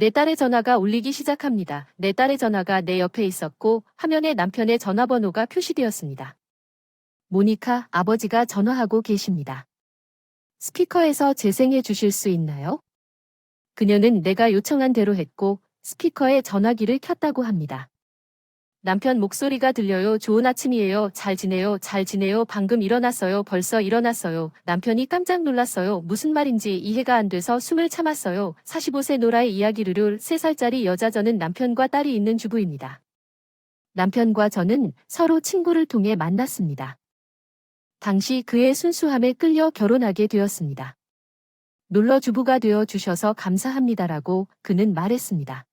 내 딸의 전화가 울리기 시작합니다. 내 딸의 전화가 내 옆에 있었고 화면에 남편의 전화번호가 표시되었습니다. 모니카, 아버지가 전화하고 계십니다. 스피커에서 재생해 주실 수 있나요? 그녀는 내가 요청한 대로 했고 스피커에 전화기를 켰다고 합니다. 남편 목소리가 들려요. 좋은 아침이에요. 잘 지내요. 잘 지내요. 방금 일어났어요. 벌써 일어났어요. 남편이 깜짝 놀랐어요. 무슨 말인지 이해가 안 돼서 숨을 참았어요. 45세 노라의 이야기를 3살짜리 여자. 저는 남편과 딸이 있는 주부입니다. 남편과 저는 서로 친구를 통해 만났습니다. 당시 그의 순수함에 끌려 결혼하게 되었습니다. 놀러 주부가 되어 주셔서 감사합니다라고 그는 말했습니다.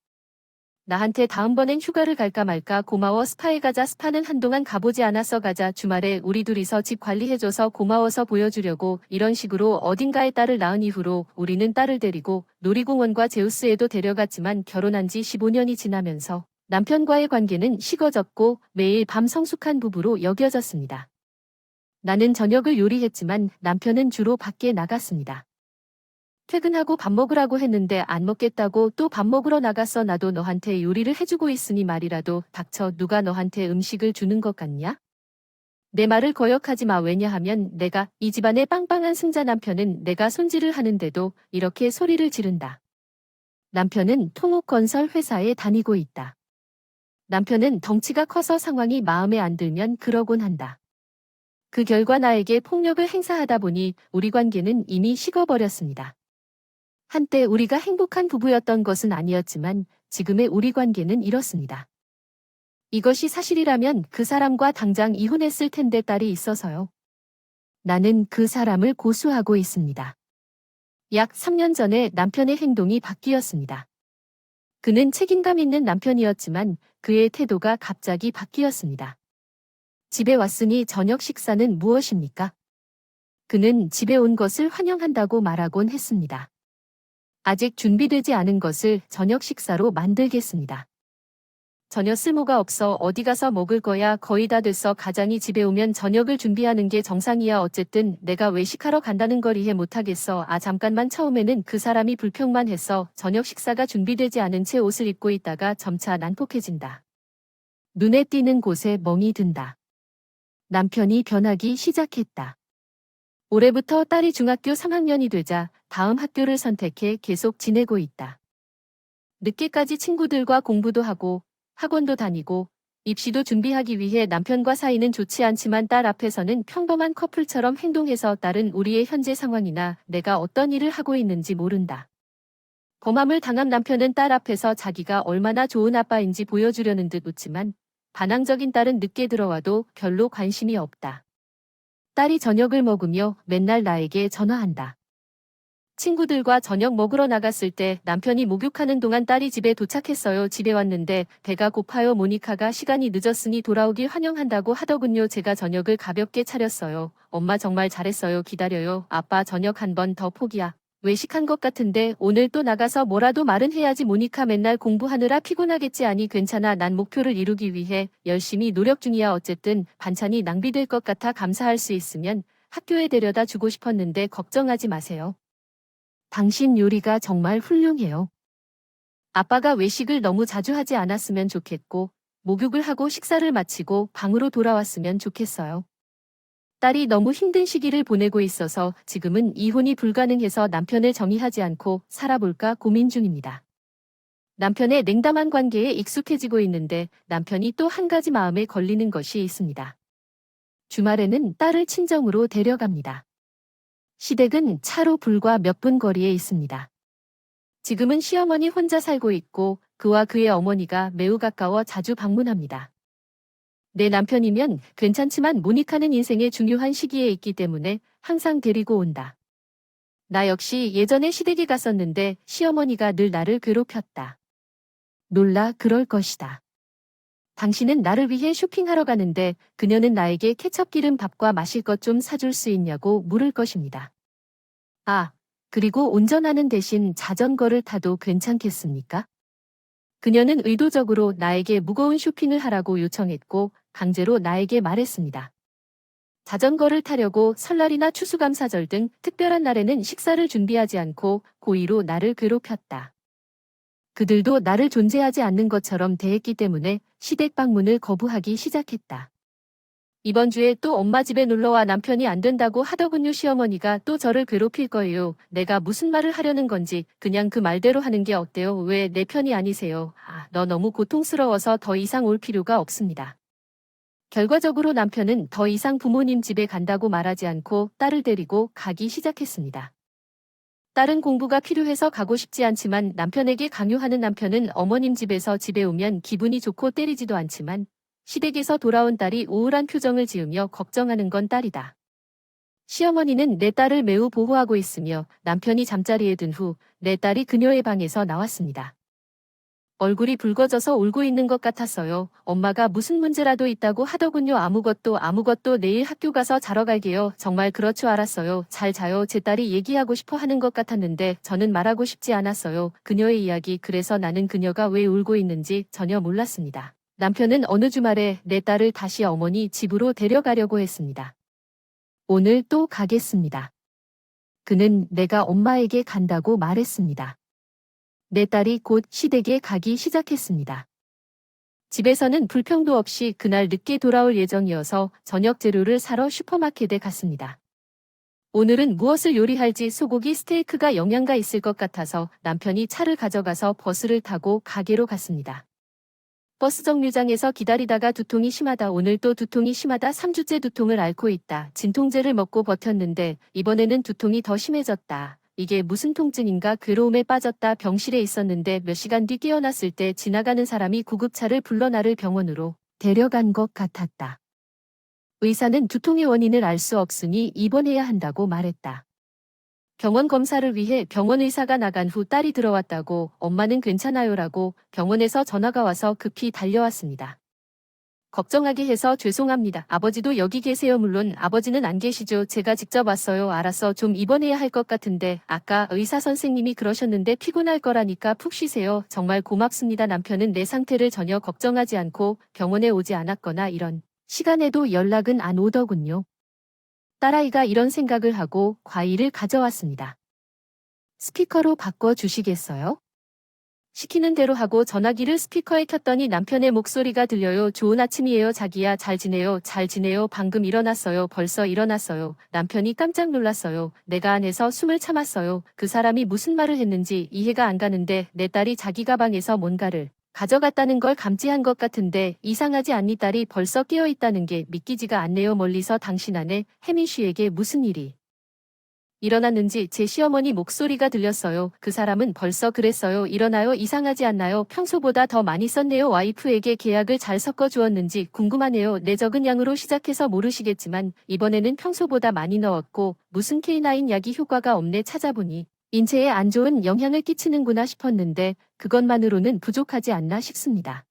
나한테 다음번엔 휴가를 갈까 말까 고마워. 스파에 가자. 스파는 한동안 가보지 않았어. 가자. 주말에 우리 둘이서 집 관리해줘서 고마워서 보여주려고. 이런 식으로 어딘가에 딸을 낳은 이후로 우리는 딸을 데리고 놀이공원과 제우스에도 데려갔지만 결혼한 지 15년이 지나면서 남편과의 관계는 식어졌고 매일 밤 성숙한 부부로 여겨졌습니다. 나는 저녁을 요리했지만 남편은 주로 밖에 나갔습니다. 퇴근하고 밥 먹으라고 했는데 안 먹겠다고 또 밥 먹으러 나갔어. 나도 너한테 요리를 해주고 있으니 말이라도 닥쳐. 누가 너한테 음식을 주는 것 같냐? 내 말을 거역하지 마. 왜냐하면 내가 이 집안의 빵빵한 승자. 남편은 내가 손질을 하는데도 이렇게 소리를 지른다. 남편은 통옥건설 회사에 다니고 있다. 남편은 덩치가 커서 상황이 마음에 안 들면 그러곤 한다. 그 결과 나에게 폭력을 행사하다 보니 우리 관계는 이미 식어버렸습니다. 한때 우리가 행복한 부부였던 것은 아니었지만 지금의 우리 관계는 이렇습니다. 이것이 사실이라면 그 사람과 당장 이혼했을 텐데 딸이 있어서요. 나는 그 사람을 고수하고 있습니다. 약 3년 전에 남편의 행동이 바뀌었습니다. 그는 책임감 있는 남편이었지만 그의 태도가 갑자기 바뀌었습니다. 집에 왔으니 저녁 식사는 무엇입니까? 그는 집에 온 것을 환영한다고 말하곤 했습니다. 아직 준비되지 않은 것을 저녁 식사로 만들겠습니다. 전혀 쓸모가 없어. 어디 가서 먹을 거야. 거의 다 됐어. 가장이 집에 오면 저녁을 준비하는 게 정상이야. 어쨌든 내가 외식하러 간다는 걸 이해 못하겠어. 잠깐만. 처음에는 그 사람이 불평만 했어. 저녁 식사가 준비되지 않은 채 옷을 입고 있다가 점차 난폭해진다. 눈에 띄는 곳에 멍이 든다. 남편이 변하기 시작했다. 올해부터 딸이 중학교 3학년이 되자 다음 학교를 선택해 계속 지내고 있다. 늦게까지 친구들과 공부도 하고 학원도 다니고 입시도 준비하기 위해 남편과 사이는 좋지 않지만 딸 앞에서는 평범한 커플처럼 행동해서 딸은 우리의 현재 상황이나 내가 어떤 일을 하고 있는지 모른다. 범함을 당한 남편은 딸 앞에서 자기가 얼마나 좋은 아빠인지 보여주려는 듯 웃지만 반항적인 딸은 늦게 들어와도 별로 관심이 없다. 딸이 저녁을 먹으며 맨날 나에게 전화한다. 친구들과 저녁 먹으러 나갔을 때 남편이 목욕하는 동안 딸이 집에 도착했어요. 집에 왔는데 배가 고파요. 모니카가 시간이 늦었으니 돌아오길 환영한다고 하더군요. 제가 저녁을 가볍게 차렸어요. 엄마 정말 잘했어요. 기다려요. 아빠 저녁 한 번 더 포기야. 외식한 것 같은데 오늘 또 나가서 뭐라도 말은 해야지. 모니카 맨날 공부하느라 피곤하겠지. 아니 괜찮아. 난 목표를 이루기 위해 열심히 노력 중이야. 어쨌든 반찬이 낭비될 것 같아. 감사할 수 있으면 학교에 데려다 주고 싶었는데 걱정하지 마세요. 당신 요리가 정말 훌륭해요. 아빠가 외식을 너무 자주 하지 않았으면 좋겠고 목욕을 하고 식사를 마치고 방으로 돌아왔으면 좋겠어요. 딸이 너무 힘든 시기를 보내고 있어서 지금은 이혼이 불가능해서 남편을 정의하지 않고 살아볼까 고민 중입니다. 남편의 냉담한 관계에 익숙해지고 있는데 남편이 또 한 가지 마음에 걸리는 것이 있습니다. 주말에는 딸을 친정으로 데려갑니다. 시댁은 차로 불과 몇 분 거리에 있습니다. 지금은 시어머니 혼자 살고 있고 그와 그의 어머니가 매우 가까워 자주 방문합니다. 내 남편이면 괜찮지만 모니카는 인생의 중요한 시기에 있기 때문에 항상 데리고 온다. 나 역시 예전에 시댁에 갔었는데 시어머니가 늘 나를 괴롭혔다. 놀라 그럴 것이다. 당신은 나를 위해 쇼핑하러 가는데 그녀는 나에게 케첩 기름 밥과 마실 것 좀 사줄 수 있냐고 물을 것입니다. 그리고 운전하는 대신 자전거를 타도 괜찮겠습니까? 그녀는 의도적으로 나에게 무거운 쇼핑을 하라고 요청했고 강제로 나에게 말했습니다. 자전거를 타려고 설날이나 추수감사절 등 특별한 날에는 식사를 준비하지 않고 고의로 나를 괴롭혔다. 그들도 나를 존재하지 않는 것처럼 대했기 때문에 시댁 방문을 거부하기 시작했다. 이번 주에 또 엄마 집에 놀러와 남편이 안 된다고 하더군요. 시어머니가 또 저를 괴롭힐 거예요. 내가 무슨 말을 하려는 건지 그냥 그 말대로 하는 게 어때요? 왜 내 편이 아니세요? 너 너무 고통스러워서 더 이상 올 필요가 없습니다. 결과적으로 남편은 더 이상 부모님 집에 간다고 말하지 않고 딸을 데리고 가기 시작했습니다. 딸은 공부가 필요해서 가고 싶지 않지만 남편에게 강요하는 남편은 어머님 집에서 집에 오면 기분이 좋고 때리지도 않지만 시댁에서 돌아온 딸이 우울한 표정을 지으며 걱정하는 건 딸이다. 시어머니는 내 딸을 매우 보호하고 있으며 남편이 잠자리에 든 후 내 딸이 그녀의 방에서 나왔습니다. 얼굴이 붉어져서 울고 있는 것 같았어요. 엄마가 무슨 문제라도 있다고 하더군요. 아무것도 내일 학교 가서 자러 갈게요. 정말 그럴 줄 알았어요. 잘 자요. 제 딸이 얘기하고 싶어 하는 것 같았는데 저는 말하고 싶지 않았어요. 그녀의 이야기, 그래서 나는 그녀가 왜 울고 있는지 전혀 몰랐습니다. 남편은 어느 주말에 내 딸을 다시 어머니 집으로 데려가려고 했습니다. 오늘 또 가겠습니다. 그는 내가 엄마에게 간다고 말했습니다. 내 딸이 곧 시댁에 가기 시작했습니다. 집에서는 불평도 없이 그날 늦게 돌아올 예정이어서 저녁 재료를 사러 슈퍼마켓에 갔습니다. 오늘은 무엇을 요리할지 소고기 스테이크가 영양가 있을 것 같아서 남편이 차를 가져가서 버스를 타고 가게로 갔습니다. 버스 정류장에서 기다리다가 두통이 심하다. 오늘 또 두통이 심하다. 3주째 두통을 앓고 있다. 진통제를 먹고 버텼는데 이번에는 두통이 더 심해졌다. 이게 무슨 통증인가. 괴로움에 빠졌다. 병실에 있었는데 몇 시간 뒤 깨어났을 때 지나가는 사람이 구급차를 불러 나를 병원으로 데려간 것 같았다. 의사는 두통의 원인을 알 수 없으니 입원해야 한다고 말했다. 병원 검사를 위해 병원 의사가 나간 후 딸이 들어왔다고 엄마는 괜찮아요라고 병원에서 전화가 와서 급히 달려왔습니다. 걱정하게 해서 죄송합니다. 아버지도 여기 계세요. 물론 아버지는 안 계시죠. 제가 직접 왔어요. 알았어. 좀 입원해야 할 것 같은데 아까 의사 선생님이 그러셨는데 피곤할 거라니까 푹 쉬세요. 정말 고맙습니다. 남편은 내 상태를 전혀 걱정하지 않고 병원에 오지 않았거나 이런 시간에도 연락은 안 오더군요. 딸아이가 이런 생각을 하고 과일을 가져왔습니다. 스피커로 바꿔주시겠어요? 시키는 대로 하고 전화기를 스피커에 켰더니 남편의 목소리가 들려요. 좋은 아침이에요. 자기야, 잘 지내요. 잘 지내요. 방금 일어났어요. 벌써 일어났어요. 남편이 깜짝 놀랐어요. 내가 안에서 숨을 참았어요. 그 사람이 무슨 말을 했는지 이해가 안 가는데 내 딸이 자기 가방에서 뭔가를 가져갔다는 걸 감지한 것 같은데 이상하지 않니? 딸이 벌써 깨어있다는 게 믿기지가 않네요. 멀리서 당신 아내 혜민 씨에게 무슨 일이 일어났는지 제 시어머니 목소리가 들렸어요. 그 사람은 벌써 그랬어요. 일어나요. 이상하지 않나요? 평소보다 더 많이 썼네요. 와이프에게 계약을 잘 섞어주었는지 궁금하네요. 내 적은 양으로 시작해서 모르시겠지만 이번에는 평소보다 많이 넣었고 무슨 K9 약이 효과가 없네. 찾아보니 인체에 안 좋은 영향을 끼치는구나 싶었는데 그것만으로는 부족하지 않나 싶습니다.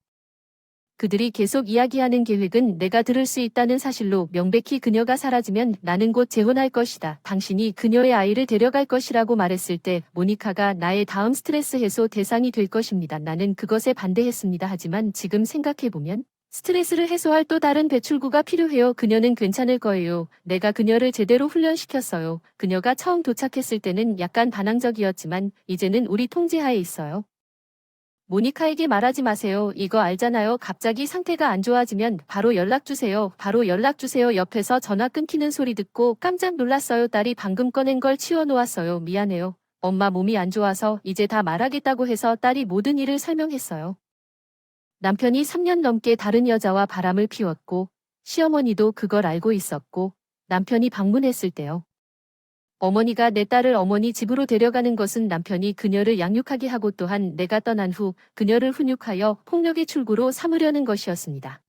그들이 계속 이야기하는 계획은 내가 들을 수 있다는 사실로 명백히 그녀가 사라지면 나는 곧 재혼할 것이다. 당신이 그녀의 아이를 데려갈 것이라고 말했을 때 모니카가 나의 다음 스트레스 해소 대상이 될 것입니다. 나는 그것에 반대했습니다. 하지만 지금 생각해보면 스트레스를 해소할 또 다른 배출구가 필요해요. 그녀는 괜찮을 거예요. 내가 그녀를 제대로 훈련시켰어요. 그녀가 처음 도착했을 때는 약간 반항적이었지만 이제는 우리 통제하에 있어요. 모니카에게 말하지 마세요. 이거 알잖아요. 갑자기 상태가 안 좋아지면 바로 연락 주세요. 바로 연락 주세요. 옆에서 전화 끊기는 소리 듣고 깜짝 놀랐어요. 딸이 방금 꺼낸 걸 치워놓았어요. 미안해요. 엄마 몸이 안 좋아서 이제 다 말하겠다고 해서 딸이 모든 일을 설명했어요. 남편이 3년 넘게 다른 여자와 바람을 피웠고 시어머니도 그걸 알고 있었고 남편이 방문했을 때요. 어머니가 내 딸을 어머니 집으로 데려가는 것은 남편이 그녀를 양육하게 하고 또한 내가 떠난 후 그녀를 훈육하여 폭력의 출구로 삼으려는 것이었습니다.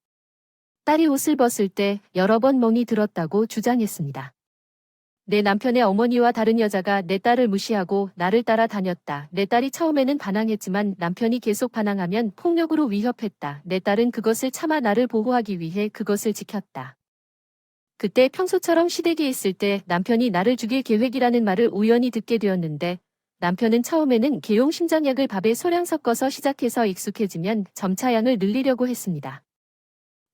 딸이 옷을 벗을 때 여러 번 멍이 들었다고 주장했습니다. 내 남편의 어머니와 다른 여자가 내 딸을 무시하고 나를 따라다녔다. 내 딸이 처음에는 반항했지만 남편이 계속 반항하면 폭력으로 위협했다. 내 딸은 그것을 참아 나를 보호하기 위해 그것을 지켰다. 그때 평소처럼 시댁에 있을 때 남편이 나를 죽일 계획이라는 말을 우연히 듣게 되었는데 남편은 처음에는 개용 심장약을 밥에 소량 섞어서 시작해서 익숙해지면 점차 양을 늘리려고 했습니다.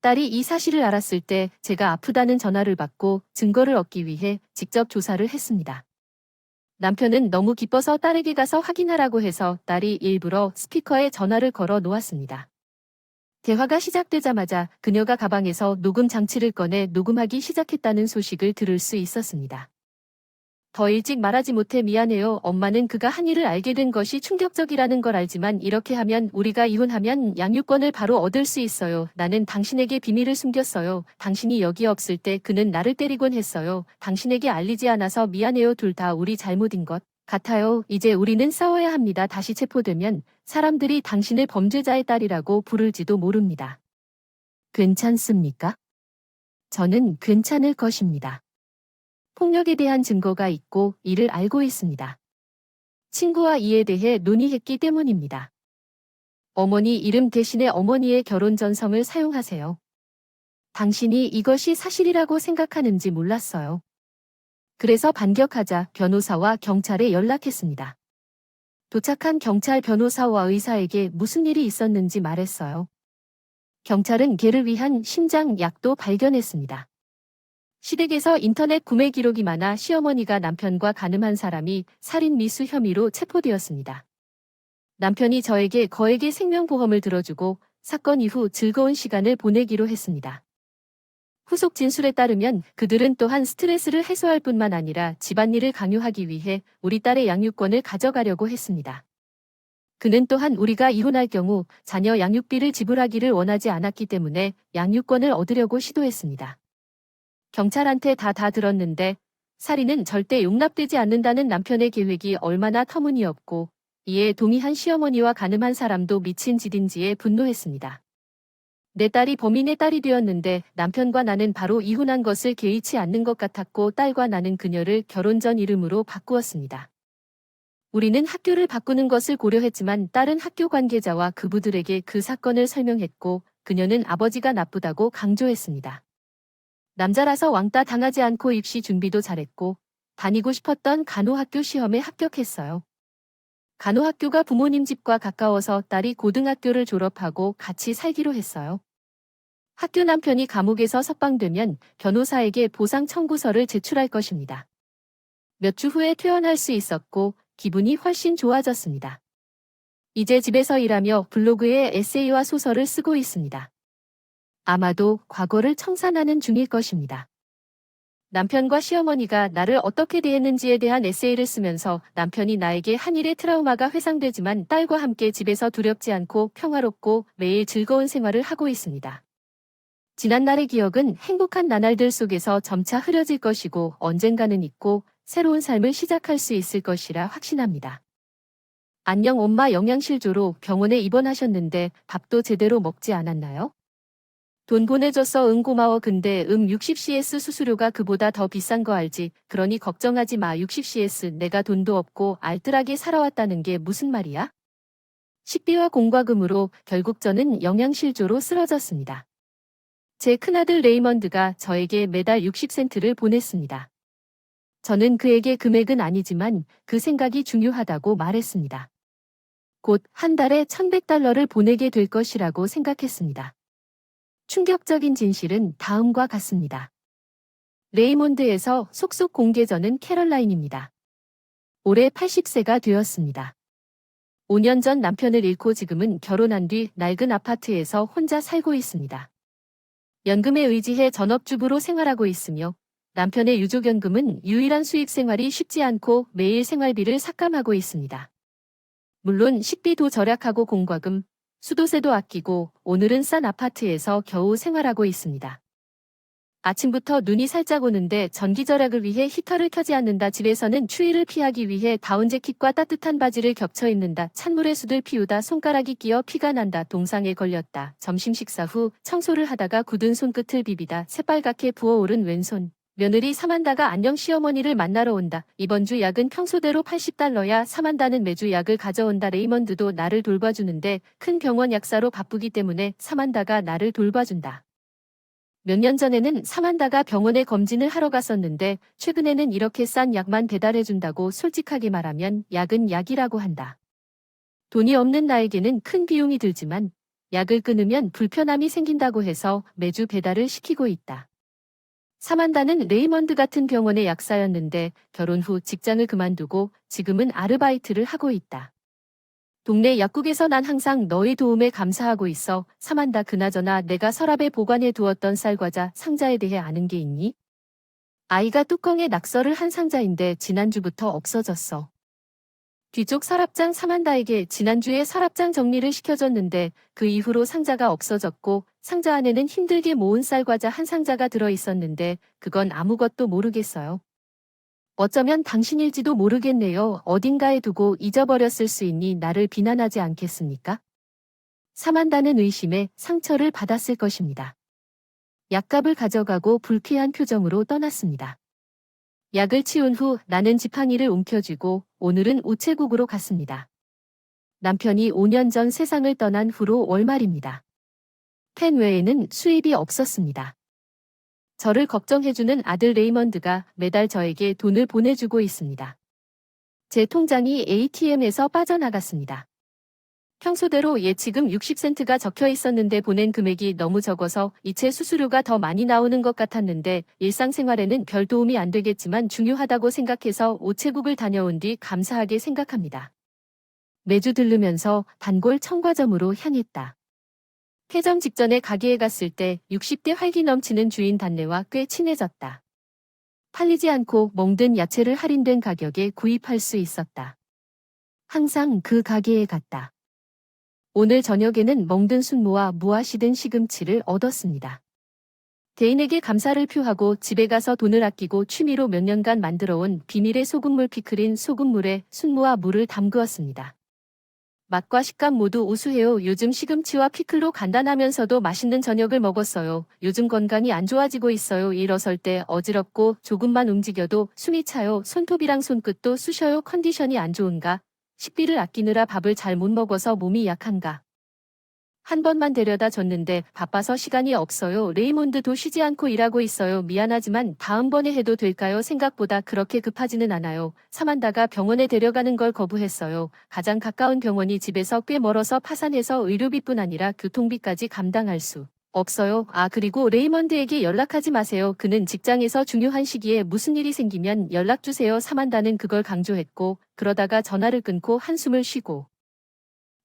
딸이 이 사실을 알았을 때 제가 아프다는 전화를 받고 증거를 얻기 위해 직접 조사를 했습니다. 남편은 너무 기뻐서 딸에게 가서 확인하라고 해서 딸이 일부러 스피커에 전화를 걸어 놓았습니다. 대화가 시작되자마자 그녀가 가방에서 녹음 장치를 꺼내 녹음하기 시작했다는 소식을 들을 수 있었습니다. 더 일찍 말하지 못해 미안해요. 엄마는 그가 한 일을 알게 된 것이 충격적이라는 걸 알지만 이렇게 하면 우리가 이혼하면 양육권을 바로 얻을 수 있어요. 나는 당신에게 비밀을 숨겼어요. 당신이 여기 없을 때 그는 나를 때리곤 했어요. 당신에게 알리지 않아서 미안해요. 둘 다 우리 잘못인 것 같아요. 이제 우리는 싸워야 합니다. 다시 체포되면 사람들이 당신을 범죄자의 딸이라고 부를지도 모릅니다. 괜찮습니까? 저는 괜찮을 것입니다. 폭력에 대한 증거가 있고 이를 알고 있습니다. 친구와 이에 대해 논의했기 때문입니다. 어머니 이름 대신에 어머니의 결혼 전성을 사용하세요. 당신이 이것이 사실이라고 생각하는지 몰랐어요. 그래서 반격하자 변호사와 경찰에 연락했습니다. 도착한 경찰 변호사와 의사에게 무슨 일이 있었는지 말했어요. 경찰은 걔를 위한 심장 약도 발견했습니다. 시댁에서 인터넷 구매 기록이 많아 시어머니가 남편과 가늠한 사람이 살인 미수 혐의로 체포되었습니다. 남편이 저에게 거액의 생명보험을 들어주고 사건 이후 즐거운 시간을 보내기로 했습니다. 후속 진술에 따르면 그들은 또한 스트레스를 해소할 뿐만 아니라 집안일을 강요하기 위해 우리 딸의 양육권을 가져가려고 했습니다. 그는 또한 우리가 이혼할 경우 자녀 양육비를 지불하기를 원하지 않았기 때문에 양육권을 얻으려고 시도했습니다. 경찰한테 다 들었는데 살인은 절대 용납되지 않는다는 남편의 계획이 얼마나 터무니없고 이에 동의한 시어머니와 가늠한 사람도 미친 짓인지에 분노했습니다. 내 딸이 범인의 딸이 되었는데 남편과 나는 바로 이혼한 것을 개의치 않는 것 같았고 딸과 나는 그녀를 결혼 전 이름으로 바꾸었습니다. 우리는 학교를 바꾸는 것을 고려했지만 딸은 학교 관계자와 그부들에게 그 사건을 설명했고 그녀는 아버지가 나쁘다고 강조했습니다. 남자라서 왕따 당하지 않고 입시 준비도 잘했고 다니고 싶었던 간호학교 시험에 합격했어요. 간호학교가 부모님 집과 가까워서 딸이 고등학교를 졸업하고 같이 살기로 했어요. 학교 남편이 감옥에서 석방되면 변호사에게 보상 청구서를 제출할 것입니다. 몇 주 후에 퇴원할 수 있었고 기분이 훨씬 좋아졌습니다. 이제 집에서 일하며 블로그에 에세이와 소설을 쓰고 있습니다. 아마도 과거를 청산하는 중일 것입니다. 남편과 시어머니가 나를 어떻게 대했는지에 대한 에세이를 쓰면서 남편이 나에게 한 일의 트라우마가 회상되지만 딸과 함께 집에서 두렵지 않고 평화롭고 매일 즐거운 생활을 하고 있습니다. 지난날의 기억은 행복한 나날들 속에서 점차 흐려질 것이고 언젠가는 잊고 새로운 삶을 시작할 수 있을 것이라 확신합니다. 안녕 엄마 영양실조로 병원에 입원하셨는데 밥도 제대로 먹지 않았나요? 돈 보내줬어 응 고마워 근데 60CS 수수료가 그보다 더 비싼 거 알지? 그러니 걱정하지 마 60CS 내가 돈도 없고 알뜰하게 살아왔다는 게 무슨 말이야? 식비와 공과금으로 결국 저는 영양실조로 쓰러졌습니다. 제 큰아들 레이먼드가 저에게 매달 60센트를 보냈습니다. 저는 그에게 금액은 아니지만 그 생각이 중요하다고 말했습니다. 곧 한 달에 $1,100를 보내게 될 것이라고 생각했습니다. 충격적인 진실은 다음과 같습니다. 레이몬드에서 속속 공개 저는 캐럴라인입니다. 올해 80세가 되었습니다. 5년 전 남편을 잃고 지금은 결혼한 뒤 낡은 아파트에서 혼자 살고 있습니다. 연금에 의지해 전업주부로 생활하고 있으며 남편의 유족연금은 유일한 수입 생활이 쉽지 않고 매일 생활비를 삭감하고 있습니다. 물론 식비도 절약하고 공과금, 수도세도 아끼고 오늘은 싼 아파트에서 겨우 생활하고 있습니다. 아침부터 눈이 살짝 오는데 전기 절약을 위해 히터를 켜지 않는다. 집에서는 추위를 피하기 위해 다운 재킷과 따뜻한 바지를 겹쳐 입는다. 찬물에 숯을 피우다 손가락이 끼어 피가 난다. 동상에 걸렸다. 점심 식사 후 청소를 하다가 굳은 손끝을 비비다. 새빨갛게 부어오른 왼손. 며느리 사만다가 안녕 시어머니를 만나러 온다. 이번 주 약은 평소대로 $80야. 사만다는 매주 약을 가져온다. 레이먼드도 나를 돌봐주는데 큰 병원 약사로 바쁘기 때문에 사만다가 나를 돌봐준다. 몇 년 전에는 사만다가 병원에 검진을 하러 갔었는데 최근에는 이렇게 싼 약만 배달해준다고 솔직하게 말하면 약은 약이라고 한다. 돈이 없는 나에게는 큰 비용이 들지만 약을 끊으면 불편함이 생긴다고 해서 매주 배달을 시키고 있다. 사만다는 레이먼드 같은 병원의 약사였는데 결혼 후 직장을 그만두고 지금은 아르바이트를 하고 있다. 동네 약국에서 난 항상 너의 도움에 감사하고 있어. 사만다, 그나저나 내가 서랍에 보관해 두었던 쌀과자 상자에 대해 아는 게 있니? 아이가 뚜껑에 낙서를 한 상자인데 지난주부터 없어졌어. 뒤쪽 서랍장. 사만다에게 지난주에 서랍장 정리를 시켜줬는데 그 이후로 상자가 없어졌고 상자 안에는 힘들게 모은 쌀과자 한 상자가 들어 있었는데 그건 아무것도 모르겠어요. 어쩌면 당신일지도 모르겠네요. 어딘가에 두고 잊어버렸을 수 있니 나를 비난하지 않겠습니까? 사만다는 의심에 상처를 받았을 것입니다. 약값을 가져가고 불쾌한 표정으로 떠났습니다. 약을 치운 후 나는 지팡이를 움켜쥐고 오늘은 우체국으로 갔습니다. 남편이 5년 전 세상을 떠난 후로 월말입니다. 펜 외에는 수입이 없었습니다. 저를 걱정해주는 아들 레이먼드가 매달 저에게 돈을 보내주고 있습니다. 제 통장이 ATM에서 빠져나갔습니다. 평소대로 예치금 60센트가 적혀 있었는데 보낸 금액이 너무 적어서 이체 수수료가 더 많이 나오는 것 같았는데 일상생활에는 별 도움이 안 되겠지만 중요하다고 생각해서 우체국을 다녀온 뒤 감사하게 생각합니다. 매주 들르면서 단골 청과점으로 향했다. 폐점 직전에 가게에 갔을 때 60대 활기 넘치는 주인 단내와 꽤 친해졌다. 팔리지 않고 멍든 야채를 할인된 가격에 구입할 수 있었다. 항상 그 가게에 갔다. 오늘 저녁에는 멍든 순무와 무하시든 시금치를 얻었습니다. 대인에게 감사를 표하고 집에 가서 돈을 아끼고 취미로 몇 년간 만들어온 비밀의 소금물 피클인 소금물에 순무와 무를 담그었습니다. 맛과 식감 모두 우수해요. 요즘 시금치와 피클로 간단하면서도 맛있는 저녁을 먹었어요. 요즘 건강이 안 좋아지고 있어요. 일어설 때 어지럽고 조금만 움직여도 숨이 차요. 손톱이랑 손끝도 쑤셔요. 컨디션이 안 좋은가? 식비를 아끼느라 밥을 잘 못 먹어서 몸이 약한가? 한 번만 데려다 줬는데 바빠서 시간이 없어요. 레이몬드도 쉬지 않고 일하고 있어요. 미안하지만 다음번에 해도 될까요? 생각보다 그렇게 급하지는 않아요. 사만다가 병원에 데려가는 걸 거부했어요. 가장 가까운 병원이 집에서 꽤 멀어서 파산해서 의료비뿐 아니라 교통비까지 감당할 수 없어요. 아, 그리고 레이먼드에게 연락하지 마세요. 그는 직장에서 중요한 시기에 무슨 일이 생기면 연락 주세요. 사만다는 그걸 강조했고 그러다가 전화를 끊고 한숨을 쉬고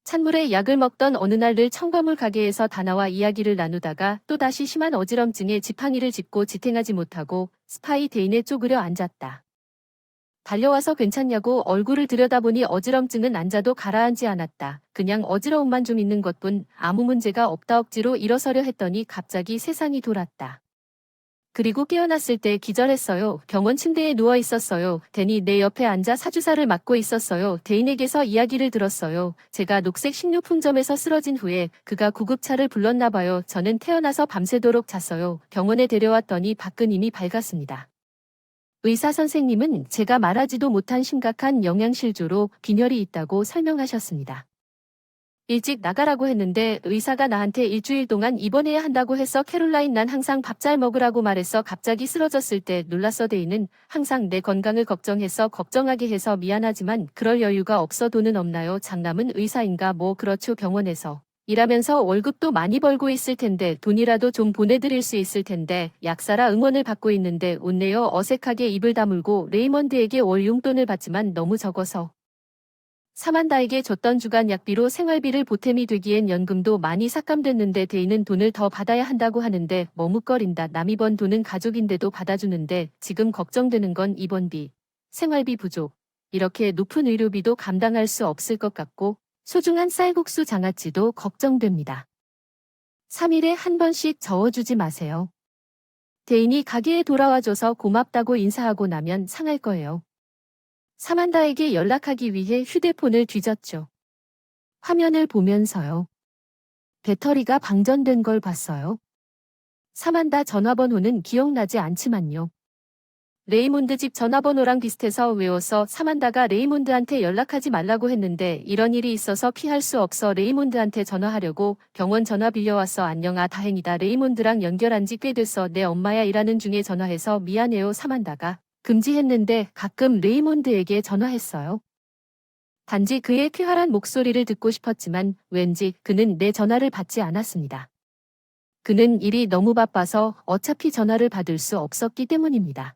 찬물에 약을 먹던 어느 날 늘 청과물 가게에서 다나와 이야기를 나누다가 또다시 심한 어지럼증에 지팡이를 짚고 지탱하지 못하고 스파이 대인에 쪼그려 앉았다. 달려와서 괜찮냐고 얼굴을 들여다보니 어지럼증은 앉아도 가라앉지 않았다. 그냥 어지러움만 좀 있는 것뿐 아무 문제가 없다. 억지로 일어서려 했더니 갑자기 세상이 돌았다. 그리고 깨어났을 때 기절했어요. 병원 침대에 누워 있었어요. 대니 내 옆에 앉아 사주사를 맞고 있었어요. 대인에게서 이야기를 들었어요. 제가 녹색 식료품점에서 쓰러진 후에 그가 구급차를 불렀나 봐요. 저는 태어나서 밤새도록 잤어요. 병원에 데려왔더니 밖은 이미 밝았습니다. 의사 선생님은 제가 말하지도 못한 심각한 영양실조로 빈혈이 있다고 설명하셨습니다. 일찍 나가라고 했는데 의사가 나한테 일주일 동안 입원해야 한다고 해서 캐롤라인 난 항상 밥 잘 먹으라고 말했어. 갑자기 쓰러졌을 때 놀랐어. 데이는 항상 내 건강을 걱정해서 걱정하게 해서 미안하지만 그럴 여유가 없어. 돈은 없나요? 장남은 의사인가? 뭐 그렇죠. 병원에서 일하면서 월급도 많이 벌고 있을 텐데 돈이라도 좀 보내드릴 수 있을 텐데 약사라 응원을 받고 있는데 웃네요. 어색하게 입을 다물고 레이먼드에게 월 용돈을 받지만 너무 적어서 사만다에게 줬던 주간 약비로 생활비를 보탬이 되기엔 연금도 많이 삭감됐는데 데이는 돈을 더 받아야 한다고 하는데 머뭇거린다. 남이 번 돈은 가족인데도 받아주는데 지금 걱정되는 건 입원비, 생활비 부족, 이렇게 높은 의료비도 감당할 수 없을 것 같고 소중한 쌀국수 장아찌도 걱정됩니다. 3일에 한 번씩 저어주지 마세요. 대인이 가게에 돌아와줘서 고맙다고 인사하고 나면 상할 거예요. 사만다에게 연락하기 위해 휴대폰을 뒤졌죠. 화면을 보면서요. 배터리가 방전된 걸 봤어요. 사만다 전화번호는 기억나지 않지만요. 레이몬드 집 전화번호랑 비슷해서 외워서 사만다가 레이몬드한테 연락하지 말라고 했는데 이런 일이 있어서 피할 수 없어 레이몬드한테 전화하려고 병원 전화 빌려왔어. 안녕. 아, 다행이다. 레이몬드랑 연결한 지 꽤 됐어. 내 엄마야. 일하는 중에 전화해서 미안해요. 사만다가 금지했는데 가끔 레이몬드에게 전화했어요. 단지 그의 쾌활한 목소리를 듣고 싶었지만 왠지 그는 내 전화를 받지 않았습니다. 그는 일이 너무 바빠서 어차피 전화를 받을 수 없었기 때문입니다.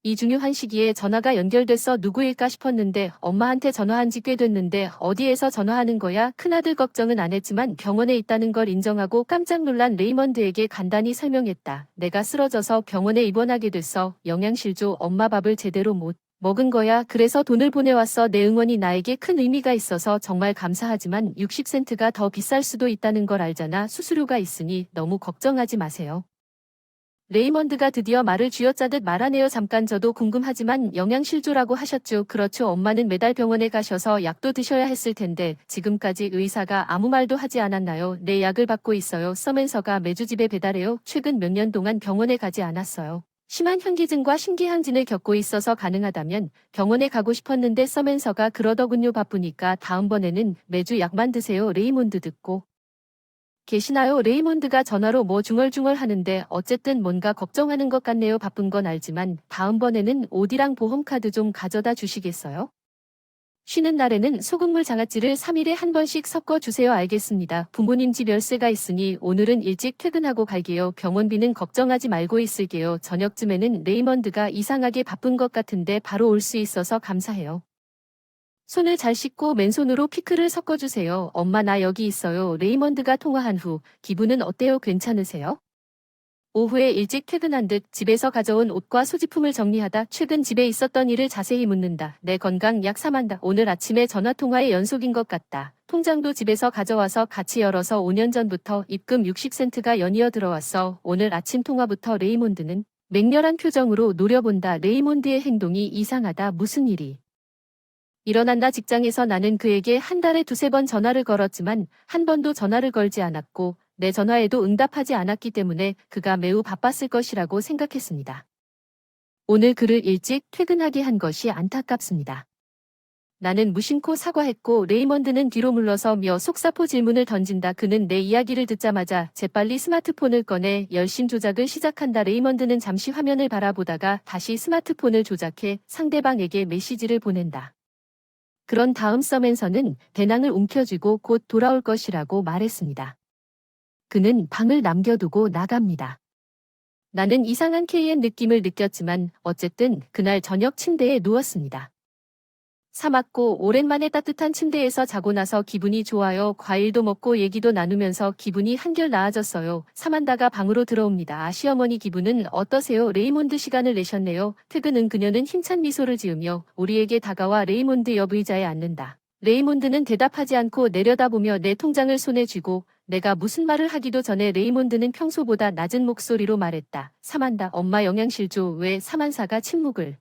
이 중요한 시기에 전화가 연결돼서 누구일까 싶었는데 엄마한테 전화한 지 꽤 됐는데 어디에서 전화하는 거야? 큰아들 걱정은 안 했지만 병원에 있다는 걸 인정하고 깜짝 놀란 레이먼드에게 간단히 설명했다. 내가 쓰러져서 병원에 입원하게 됐어. 영양실조. 엄마 밥을 제대로 못 먹은 거야. 그래서 돈을 보내왔어. 내 응원이 나에게 큰 의미가 있어서 정말 감사하지만 60센트가 더 비쌀 수도 있다는 걸 알잖아. 수수료가 있으니 너무 걱정하지 마세요. 레이먼드가 드디어 말을 쥐어짜듯 말하네요. 잠깐 저도 궁금하지만 영양실조라고 하셨죠? 그렇죠. 엄마는 매달 병원에 가셔서 약도 드셔야 했을 텐데 지금까지 의사가 아무 말도 하지 않았나요? 네, 약을 받고 있어요. 서맨서가 매주 집에 배달해요. 최근 몇 년 동안 병원에 가지 않았어요. 심한 현기증과 심기항진을 겪고 있어서 가능하다면 병원에 가고 싶었는데 서맨서가 그러더군요. 바쁘니까 다음번에는 매주 약만 드세요. 레이몬드 듣고 계시나요? 레이몬드가 전화로 뭐 중얼중얼 하는데 어쨌든 뭔가 걱정하는 것 같네요. 바쁜 건 알지만 다음번에는 OD랑 보험카드 좀 가져다 주시겠어요? 쉬는 날에는 소금물 장아찌를 3일에 한 번씩 섞어 주세요. 알겠습니다. 부모님 집 열쇠가 있으니 오늘은 일찍 퇴근하고 갈게요. 병원비는 걱정하지 말고 있을게요. 저녁쯤에는 레이먼드가 이상하게 바쁜 것 같은데 바로 올 수 있어서 감사해요. 손을 잘 씻고 맨손으로 피클을 섞어주세요. 엄마 나 여기 있어요. 레이먼드가 통화한 후 기분은 어때요? 괜찮으세요? 오후에 일찍 퇴근한 듯 집에서 가져온 옷과 소지품을 정리하다 최근 집에 있었던 일을 자세히 묻는다. 내 건강 약 4만다. 오늘 아침에 전화통화의 연속인 것 같다. 통장도 집에서 가져와서 같이 열어서 5년 전부터 입금 60센트가 연이어 들어왔어. 오늘 아침 통화부터 레이몬드는 맹렬한 표정으로 노려본다. 레이몬드의 행동이 이상하다. 무슨 일이 일어난다. 직장에서 나는 그에게 한 달에 두세 번 전화를 걸었지만 한 번도 전화를 걸지 않았고 내 전화에도 응답하지 않았기 때문에 그가 매우 바빴을 것이라고 생각했습니다. 오늘 그를 일찍 퇴근하게 한 것이 안타깝습니다. 나는 무심코 사과했고 레이먼드는 뒤로 물러서며 속사포 질문을 던진다. 그는 내 이야기를 듣자마자 재빨리 스마트폰을 꺼내 열심 조작을 시작한다. 레이먼드는 잠시 화면을 바라보다가 다시 스마트폰을 조작해 상대방에게 메시지를 보낸다. 그런 다음 서맨서는 배낭을 움켜쥐고 곧 돌아올 것이라고 말했습니다. 그는 방을 남겨두고 나갑니다. 나는 이상한 KM 느낌을 느꼈지만 어쨌든 그날 저녁 침대에 누웠습니다. 사납고 오랜만에 따뜻한 침대에서 자고 나서 기분이 좋아요. 과일도 먹고 얘기도 나누면서 기분이 한결 나아졌어요. 사만다가 방으로 들어옵니다. 아, 시어머니 기분은 어떠세요? 레이몬드 시간을 내셨네요. 퇴근은 그녀는 힘찬 미소를 지으며 우리에게 다가와 레이몬드 옆 의자에 앉는다. 레이몬드는 대답하지 않고 내려다보며 내 통장을 손에 쥐고 내가 무슨 말을 하기도 전에 레이몬드는 평소보다 낮은 목소리로 말했다. 사만다, 엄마 영양실조. 왜? 사만사가 침묵을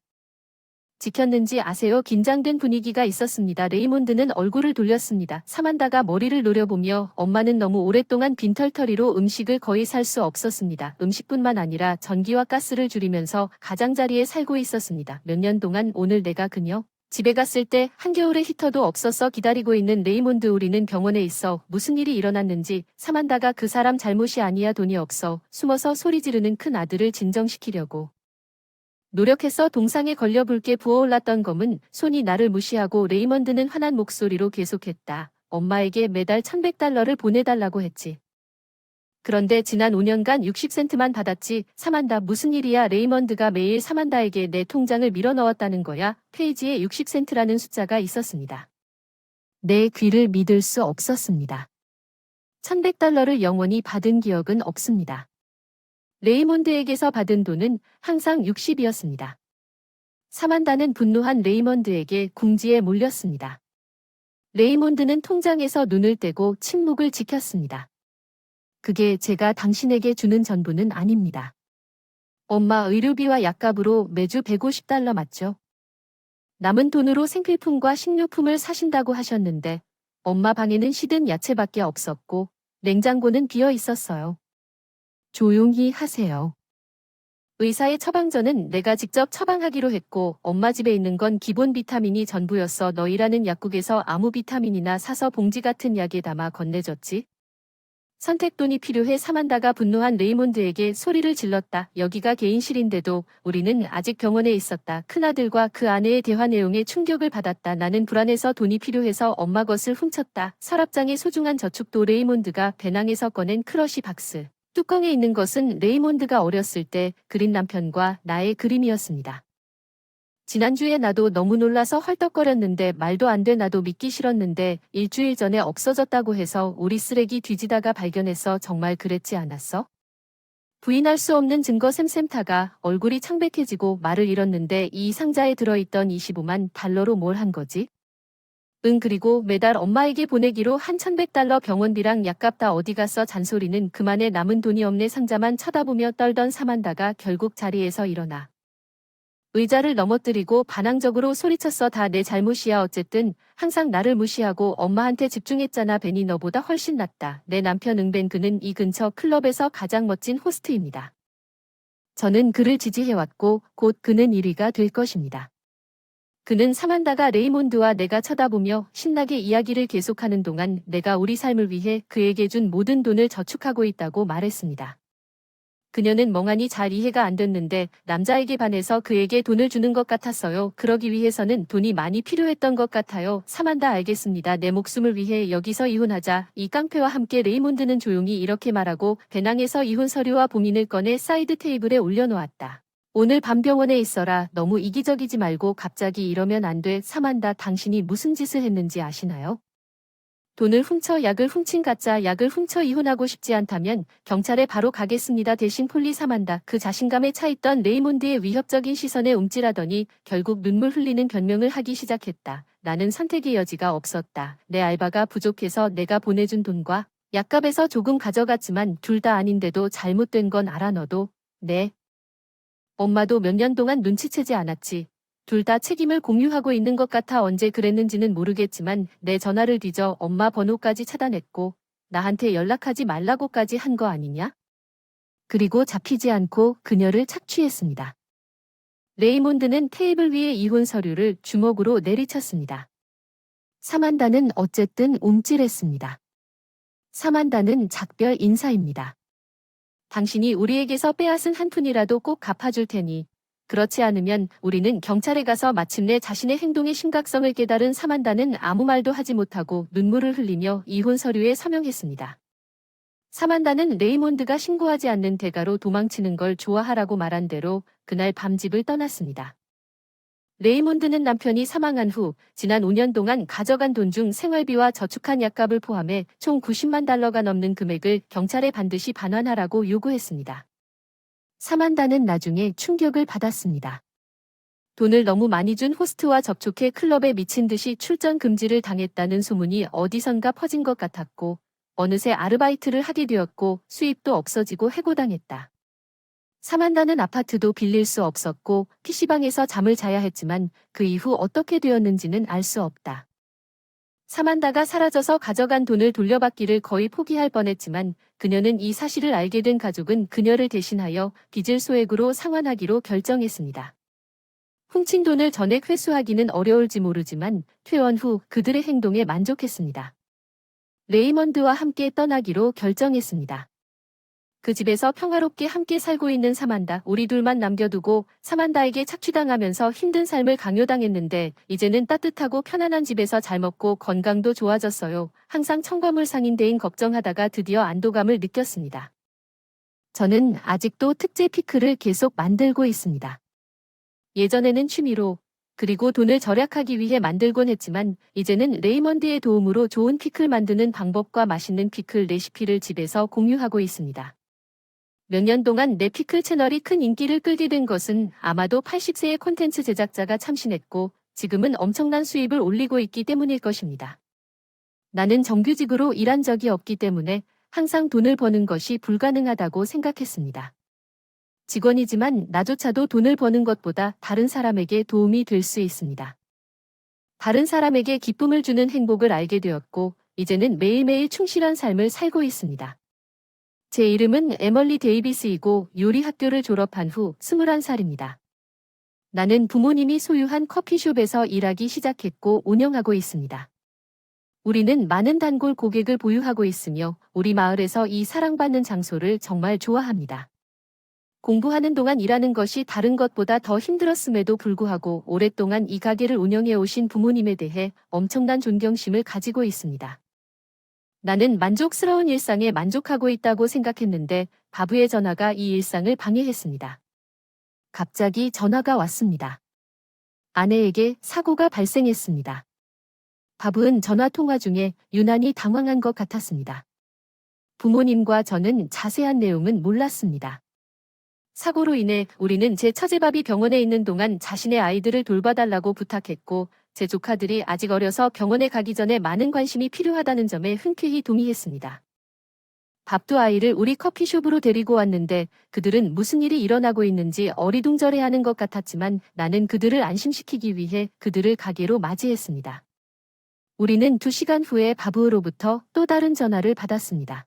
지켰는지 아세요? 긴장된 분위기가 있었습니다. 레이몬드는 얼굴을 돌렸습니다. 사만다가 머리를 노려보며 엄마는 너무 오랫동안 빈털터리로 음식을 거의 살 수 없었습니다. 음식뿐만 아니라 전기와 가스를 줄이면서 가장자리에 살고 있었습니다. 몇 년 동안 오늘 내가 그녀 집에 갔을 때 한겨울에 히터도 없어서 기다리고 있는 레이몬드 우리는 병원에 있어 무슨 일이 일어났는지 사만다가 그 사람 잘못이 아니야 돈이 없어 숨어서 소리 지르는 큰 아들을 진정시키려고 노력해서 동상에 걸려불게 부어올랐던 검은 손이 나를 무시하고 레이먼드는 화난 목소리로 계속했다. 엄마에게 매달 $1,100를 보내달라고 했지. 그런데 지난 5년간 60센트만 받았지. 사만다 무슨 일이야. 레이먼드가 매일 사만다에게 내 통장을 밀어넣었다는 거야. 페이지에 60센트라는 숫자가 있었습니다. 내 귀를 믿을 수 없었습니다. $1,100를 영원히 받은 기억은 없습니다. 레이몬드에게서 받은 돈은 항상 60이었습니다. 사만다는 분노한 레이먼드에게 궁지에 몰렸습니다. 레이몬드는 통장에서 눈을 떼고 침묵을 지켰습니다. 그게 제가 당신에게 주는 전부는 아닙니다. 엄마 의료비와 약값으로 매주 $150 맞죠? 남은 돈으로 생필품과 식료품을 사신다고 하셨는데 엄마 방에는 시든 야채밖에 없었고 냉장고는 비어 있었어요. 조용히 하세요. 의사의 처방전은 내가 직접 처방하기로 했고 엄마 집에 있는 건 기본 비타민이 전부였어. 너희라는 약국에서 아무 비타민이나 사서 봉지 같은 약에 담아 건네줬지. 선택돈이 필요해. 사만다가 분노한 레이몬드에게 소리를 질렀다. 여기가 개인실인데도 우리는 아직 병원에 있었다. 큰아들과 그 아내의 대화 내용에 충격을 받았다. 나는 불안해서 돈이 필요해서 엄마 것을 훔쳤다. 서랍장의 소중한 저축도 레이몬드가 배낭에서 꺼낸 크러쉬 박스. 뚜껑에 있는 것은 레이몬드가 어렸을 때 그린 남편과 나의 그림이었습니다. 지난주에 나도 너무 놀라서 헐떡거렸는데 말도 안 돼 나도 믿기 싫었는데 일주일 전에 없어졌다고 해서 우리 쓰레기 뒤지다가 발견해서 정말 그랬지 않았어? 부인할 수 없는 증거 샘샘타가 얼굴이 창백해지고 말을 잃었는데 이 상자에 들어있던 25만 달러로 뭘 한 거지? 응 그리고 매달 엄마에게 보내기로 한 $1,100 병원비랑 약값 다 어디 갔어 잔소리는 그만해 남은 돈이 없네 상자만 쳐다보며 떨던 사만다가 결국 자리에서 일어나. 의자를 넘어뜨리고 반항적으로 소리쳤어 다 내 잘못이야 어쨌든 항상 나를 무시하고 엄마한테 집중했잖아 벤이 너보다 훨씬 낫다. 내 남편 응벤 그는 이 근처 클럽에서 가장 멋진 호스트입니다. 저는 그를 지지해왔고 곧 그는 1위가 될 것입니다. 그는 사만다가 레이몬드와 내가 쳐다보며 신나게 이야기를 계속하는 동안 내가 우리 삶을 위해 그에게 준 모든 돈을 저축하고 있다고 말했습니다. 그녀는 멍하니 잘 이해가 안 됐는데 남자에게 반해서 그에게 돈을 주는 것 같았어요. 그러기 위해서는 돈이 많이 필요했던 것 같아요. 사만다 알겠습니다. 내 목숨을 위해 여기서 이혼하자. 이 깡패와 함께 레이몬드는 조용히 이렇게 말하고 배낭에서 이혼 서류와 봉인을 꺼내 사이드 테이블에 올려놓았다. 오늘 밤 병원에 있어라. 너무 이기적이지 말고 갑자기 이러면 안 돼. 사만다 당신이 무슨 짓을 했는지 아시나요? 돈을 훔쳐 약을 훔친 가짜 약을 훔쳐 이혼하고 싶지 않다면 경찰에 바로 가겠습니다. 대신 폴리 사만다 그 자신감에 차있던 레이몬드의 위협적인 시선에 움찔하더니 결국 눈물 흘리는 변명을 하기 시작했다. 나는 선택의 여지가 없었다. 내 알바가 부족해서 내가 보내준 돈과 약값에서 조금 가져갔지만 둘 다 아닌데도 잘못된 건 알아 너도. 네. 엄마도 몇 년 동안 눈치채지 않았지. 둘 다 책임을 공유하고 있는 것 같아 언제 그랬는지는 모르겠지만 내 전화를 뒤져 엄마 번호까지 차단했고 나한테 연락하지 말라고까지 한 거 아니냐? 그리고 잡히지 않고 그녀를 착취했습니다. 레이몬드는 테이블 위의 이혼 서류를 주먹으로 내리쳤습니다. 사만다는 어쨌든 움찔했습니다. 사만다는 작별 인사입니다. 당신이 우리에게서 빼앗은 한 푼이라도 꼭 갚아줄 테니 그렇지 않으면 우리는 경찰에 가서 마침내 자신의 행동의 심각성을 깨달은 사만다는 아무 말도 하지 못하고 눈물을 흘리며 이혼 서류에 서명했습니다. 사만다는 레이몬드가 신고하지 않는 대가로 도망치는 걸 좋아하라고 말한 대로 그날 밤 집을 떠났습니다. 레이몬드는 남편이 사망한 후 지난 5년 동안 가져간 돈 중 생활비와 저축한 약값을 포함해 총 90만 달러가 넘는 금액을 경찰에 반드시 반환하라고 요구했습니다. 사만다는 나중에 충격을 받았습니다. 돈을 너무 많이 준 호스트와 접촉해 클럽에 미친 듯이 출전 금지를 당했다는 소문이 어디선가 퍼진 것 같았고 어느새 아르바이트를 하게 되었고 수입도 없어지고 해고당했다. 사만다는 아파트도 빌릴 수 없었고 PC방에서 잠을 자야 했지만 그 이후 어떻게 되었는지는 알 수 없다. 사만다가 사라져서 가져간 돈을 돌려받기를 거의 포기할 뻔했지만 그녀는 이 사실을 알게 된 가족은 그녀를 대신하여 빚을 소액으로 상환하기로 결정했습니다. 훔친 돈을 전액 회수하기는 어려울지 모르지만 퇴원 후 그들의 행동에 만족했습니다. 레이먼드와 함께 떠나기로 결정했습니다. 그 집에서 평화롭게 함께 살고 있는 사만다, 우리 둘만 남겨두고 사만다에게 착취당하면서 힘든 삶을 강요당했는데 이제는 따뜻하고 편안한 집에서 잘 먹고 건강도 좋아졌어요. 항상 청과물 상인대인 걱정하다가 드디어 안도감을 느꼈습니다. 저는 아직도 특제 피클을 계속 만들고 있습니다. 예전에는 취미로 그리고 돈을 절약하기 위해 만들곤 했지만 이제는 레이먼드의 도움으로 좋은 피클 만드는 방법과 맛있는 피클 레시피를 집에서 공유하고 있습니다. 몇 년 동안 내 피클 채널이 큰 인기를 끌게 된 것은 아마도 80세의 콘텐츠 제작자가 참신했고 지금은 엄청난 수입을 올리고 있기 때문일 것입니다. 나는 정규직으로 일한 적이 없기 때문에 항상 돈을 버는 것이 불가능하다고 생각했습니다. 직원이지만 나조차도 돈을 버는 것보다 다른 사람에게 도움이 될 수 있습니다. 다른 사람에게 기쁨을 주는 행복을 알게 되었고 이제는 매일매일 충실한 삶을 살고 있습니다. 제 이름은 에멀리 데이비스이고 요리 학교를 졸업한 후 21살입니다. 나는 부모님이 소유한 커피숍에서 일하기 시작했고 운영하고 있습니다. 우리는 많은 단골 고객을 보유하고 있으며 우리 마을에서 이 사랑받는 장소를 정말 좋아합니다. 공부하는 동안 일하는 것이 다른 것보다 더 힘들었음에도 불구하고 오랫동안 이 가게를 운영해 오신 부모님에 대해 엄청난 존경심을 가지고 있습니다. 나는 만족스러운 일상에 만족하고 있다고 생각했는데 바부의 전화가 이 일상을 방해했습니다. 갑자기 전화가 왔습니다. 아내에게 사고가 발생했습니다. 바부는 전화 통화 중에 유난히 당황한 것 같았습니다. 부모님과 저는 자세한 내용은 몰랐습니다. 사고로 인해 우리는 제 처제밥이 병원에 있는 동안 자신의 아이들을 돌봐달라고 부탁했고 제 조카들이 아직 어려서 병원에 가기 전에 많은 관심이 필요하다는 점에 흔쾌히 동의했습니다. 밥도 아이를 우리 커피숍으로 데리고 왔는데 그들은 무슨 일이 일어나고 있는지 어리둥절해하는 것 같았지만 나는 그들을 안심시키기 위해 그들을 가게로 맞이했습니다. 우리는 2시간 후에 바부로부터 또 다른 전화를 받았습니다.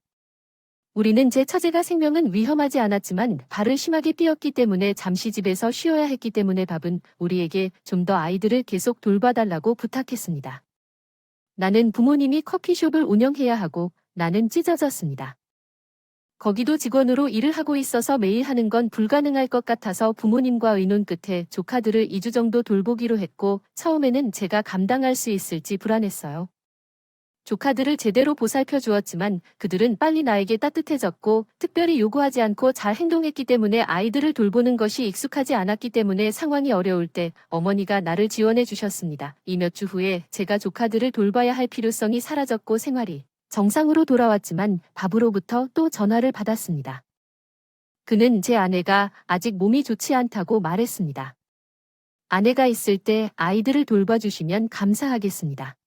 우리는 제 처제가 생명은 위험하지 않았지만 발을 심하게 삐었기 때문에 잠시 집에서 쉬어야 했기 때문에 밥은 우리에게 좀 더 아이들을 계속 돌봐달라고 부탁했습니다. 나는 부모님이 커피숍을 운영해야 하고 나는 찢어졌습니다. 거기도 직원으로 일을 하고 있어서 매일 하는 건 불가능할 것 같아서 부모님과 의논 끝에 조카들을 2주 정도 돌보기로 했고 처음에는 제가 감당할 수 있을지 불안했어요. 조카들을 제대로 보살펴 주었지만 그들은 빨리 나에게 따뜻해졌고 특별히 요구하지 않고 잘 행동했기 때문에 아이들을 돌보는 것이 익숙하지 않았기 때문에 상황이 어려울 때 어머니가 나를 지원해 주셨습니다. 이 몇 주 후에 제가 조카들을 돌봐야 할 필요성이 사라졌고 생활이 정상으로 돌아왔지만 바부로부터 또 전화를 받았습니다. 그는 제 아내가 아직 몸이 좋지 않다고 말했습니다. 아내가 있을 때 아이들을 돌봐주시면 감사하겠습니다.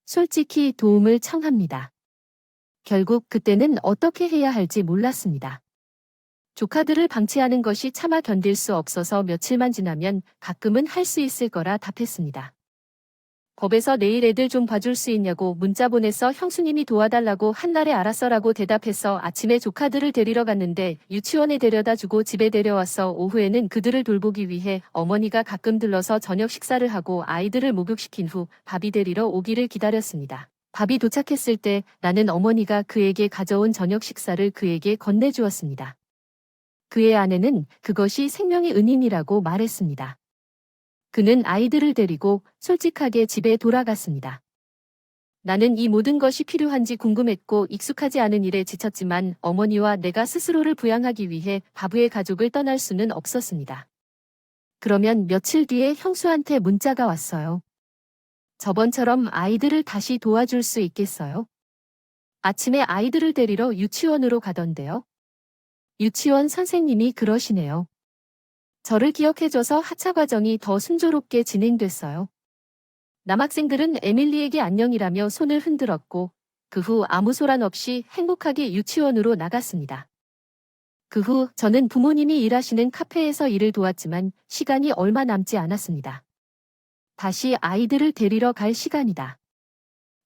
솔직히 도움을 청합니다. 결국 그때는 어떻게 해야 할지 몰랐습니다. 조카들을 방치하는 것이 차마 견딜 수 없어서 며칠만 지나면 가끔은 할 수 있을 거라 답했습니다. 법에서 내일 애들 좀 봐줄 수 있냐고 문자 보내서 형수님이 도와달라고 한날에 알았어라고 대답해서 아침에 조카들을 데리러 갔는데 유치원에 데려다 주고 집에 데려와서 오후에는 그들을 돌보기 위해 어머니가 가끔 들러서 저녁 식사를 하고 아이들을 목욕시킨 후 밥이 데리러 오기를 기다렸습니다. 밥이 도착했을 때 나는 어머니가 그에게 가져온 저녁 식사를 그에게 건네주었습니다. 그의 아내는 그것이 생명의 은인이라고 말했습니다. 그는 아이들을 데리고 솔직하게 집에 돌아갔습니다. 나는 이 모든 것이 필요한지 궁금했고 익숙하지 않은 일에 지쳤지만 어머니와 내가 스스로를 부양하기 위해 바부의 가족을 떠날 수는 없었습니다. 그러면 며칠 뒤에 형수한테 문자가 왔어요. 저번처럼 아이들을 다시 도와줄 수 있겠어요? 아침에 아이들을 데리러 유치원으로 가던데요. 유치원 선생님이 그러시네요. 저를 기억해줘서 하차 과정이 더 순조롭게 진행됐어요. 남학생들은 에밀리에게 안녕이라며 손을 흔들었고 그 후 아무 소란 없이 행복하게 유치원으로 나갔습니다. 그 후 저는 부모님이 일하시는 카페에서 일을 도왔지만 시간이 얼마 남지 않았습니다. 다시 아이들을 데리러 갈 시간이다.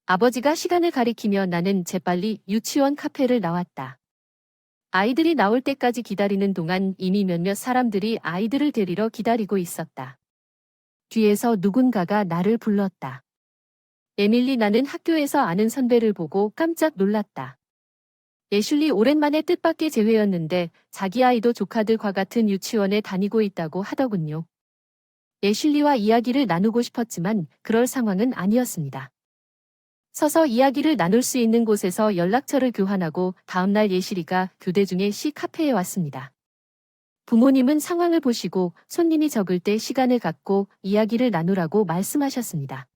아버지가 시간을 가리키며 나는 재빨리 유치원 카페를 나왔다. 아이들이 나올 때까지 기다리는 동안 이미 몇몇 사람들이 아이들을 데리러 기다리고 있었다. 뒤에서 누군가가 나를 불렀다. 에밀리, 나는 학교에서 아는 선배를 보고 깜짝 놀랐다. 애슐리 오랜만에 뜻밖의 재회였는데 자기 아이도 조카들과 같은 유치원에 다니고 있다고 하더군요. 애슐리와 이야기를 나누고 싶었지만 그럴 상황은 아니었습니다. 서서 이야기를 나눌 수 있는 곳에서 연락처를 교환하고 다음날 예실이가 교대 중에 카페에 왔습니다. 부모님은 상황을 보시고 손님이 적을 때 시간을 갖고 이야기를 나누라고 말씀하셨습니다.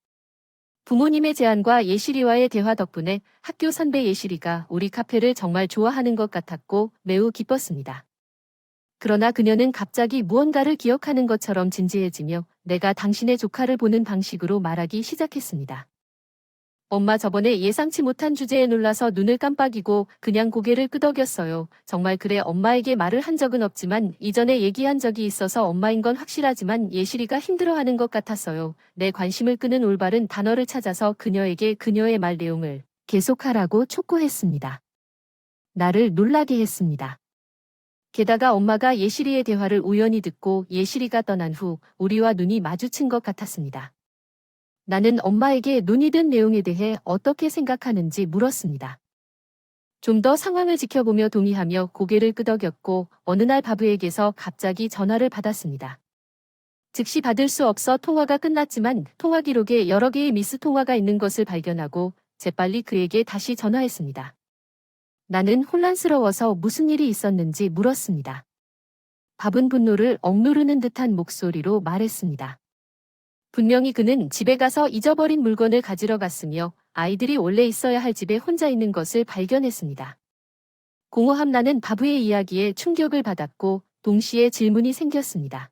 부모님의 제안과 예실이와의 대화 덕분에 학교 선배 예실이가 우리 카페를 정말 좋아하는 것 같았고 매우 기뻤습니다. 그러나 그녀는 갑자기 무언가를 기억하는 것처럼 진지해지며 내가 당신의 조카를 보는 방식으로 말하기 시작했습니다. 엄마, 저번에 예상치 못한 주제에 놀라서 눈을 깜빡이고 그냥 고개를 끄덕였어요. 정말 그래, 엄마에게 말을 한 적은 없지만 이전에 얘기한 적이 있어서 엄마인 건 확실하지만 예실이가 힘들어하는 것 같았어요. 내 관심을 끄는 올바른 단어를 찾아서 그녀에게 그녀의 말 내용을 계속하라고 촉구했습니다. 나를 놀라게 했습니다. 게다가 엄마가 예실이의 대화를 우연히 듣고 예실이가 떠난 후 우리와 눈이 마주친 것 같았습니다. 나는 엄마에게 눈이 든 내용에 대해 어떻게 생각하는지 물었습니다. 좀 더 상황을 지켜보며 동의하며 고개를 끄덕였고 어느 날 바부에게서 갑자기 전화를 받았습니다. 즉시 받을 수 없어 통화가 끝났지만 통화 기록에 여러 개의 미스 통화가 있는 것을 발견하고 재빨리 그에게 다시 전화했습니다. 나는 혼란스러워서 무슨 일이 있었는지 물었습니다. 밥은 분노를 억누르는 듯한 목소리로 말했습니다. 분명히 그는 집에 가서 잊어버린 물건을 가지러 갔으며 아이들이 원래 있어야 할 집에 혼자 있는 것을 발견했습니다. 공허함 나는 바브의 이야기에 충격을 받았고 동시에 질문이 생겼습니다.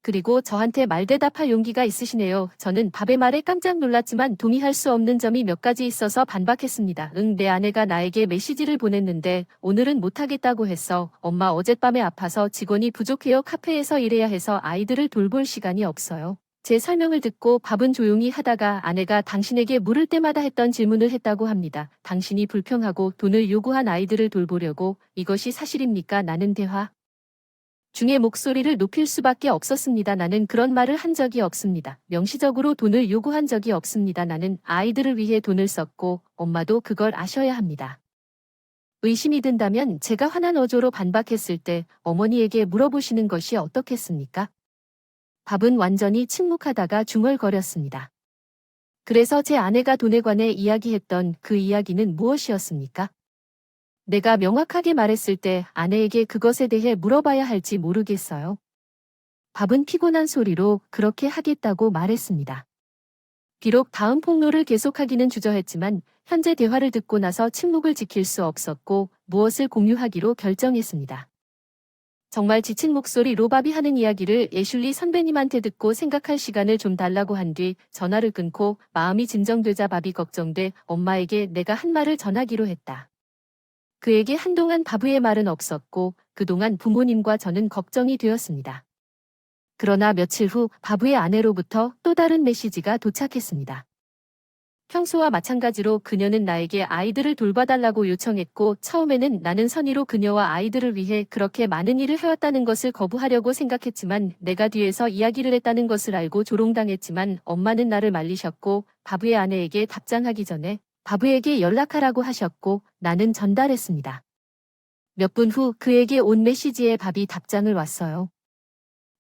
그리고 저한테 말대답할 용기가 있으시네요. 저는 밥의 말에 깜짝 놀랐지만 동의할 수 없는 점이 몇 가지 있어서 반박했습니다. 내 아내가 나에게 메시지를 보냈는데 오늘은 못하겠다고 했어. 엄마 어젯밤에 아파서 직원이 부족해요. 카페에서 일해야 해서 아이들을 돌볼 시간이 없어요. 제 설명을 듣고 밥은 조용히 하다가 아내가 당신에게 물을 때마다 했던 질문을 했다고 합니다. 당신이 불평하고 돈을 요구한 아이들을 돌보려고 이것이 사실입니까? 나는 대화 중에 목소리를 높일 수밖에 없었습니다. 나는 그런 말을 한 적이 없습니다. 명시적으로 돈을 요구한 적이 없습니다. 나는 아이들을 위해 돈을 썼고 엄마도 그걸 아셔야 합니다. 의심이 든다면 제가 화난 어조로 반박했을 때 어머니에게 물어보시는 것이 어떻겠습니까? 밥은 완전히 침묵하다가 중얼거렸습니다. 그래서 제 아내가 돈에 관해 이야기했던 그 이야기는 무엇이었습니까? 내가 명확하게 말했을 때 아내에게 그것에 대해 물어봐야 할지 모르겠어요. 밥은 피곤한 소리로 그렇게 하겠다고 말했습니다. 비록 다음 폭로를 계속하기는 주저했지만 현재 대화를 듣고 나서 침묵을 지킬 수 없었고 무엇을 공유하기로 결정했습니다. 정말 지친 목소리로 밥이 하는 이야기를 애슐리 선배님한테 듣고 생각할 시간을 좀 달라고 한 뒤 전화를 끊고 마음이 진정되자 밥이 걱정돼 엄마에게 내가 한 말을 전하기로 했다. 그에게 한동안 바브의 말은 없었고 그동안 부모님과 저는 걱정이 되었습니다. 그러나 며칠 후 바브의 아내로부터 또 다른 메시지가 도착했습니다. 평소와 마찬가지로 그녀는 나에게 아이들을 돌봐달라고 요청했고 처음에는 나는 선의로 그녀와 아이들을 위해 그렇게 많은 일을 해왔다는 것을 거부하려고 생각했지만 내가 뒤에서 이야기를 했다는 것을 알고 조롱당했지만 엄마는 나를 말리셨고 바브의 아내에게 답장하기 전에 바브에게 연락하라고 하셨고 나는 전달했습니다. 몇 분 후 그에게 온 메시지에 밥이 답장을 왔어요.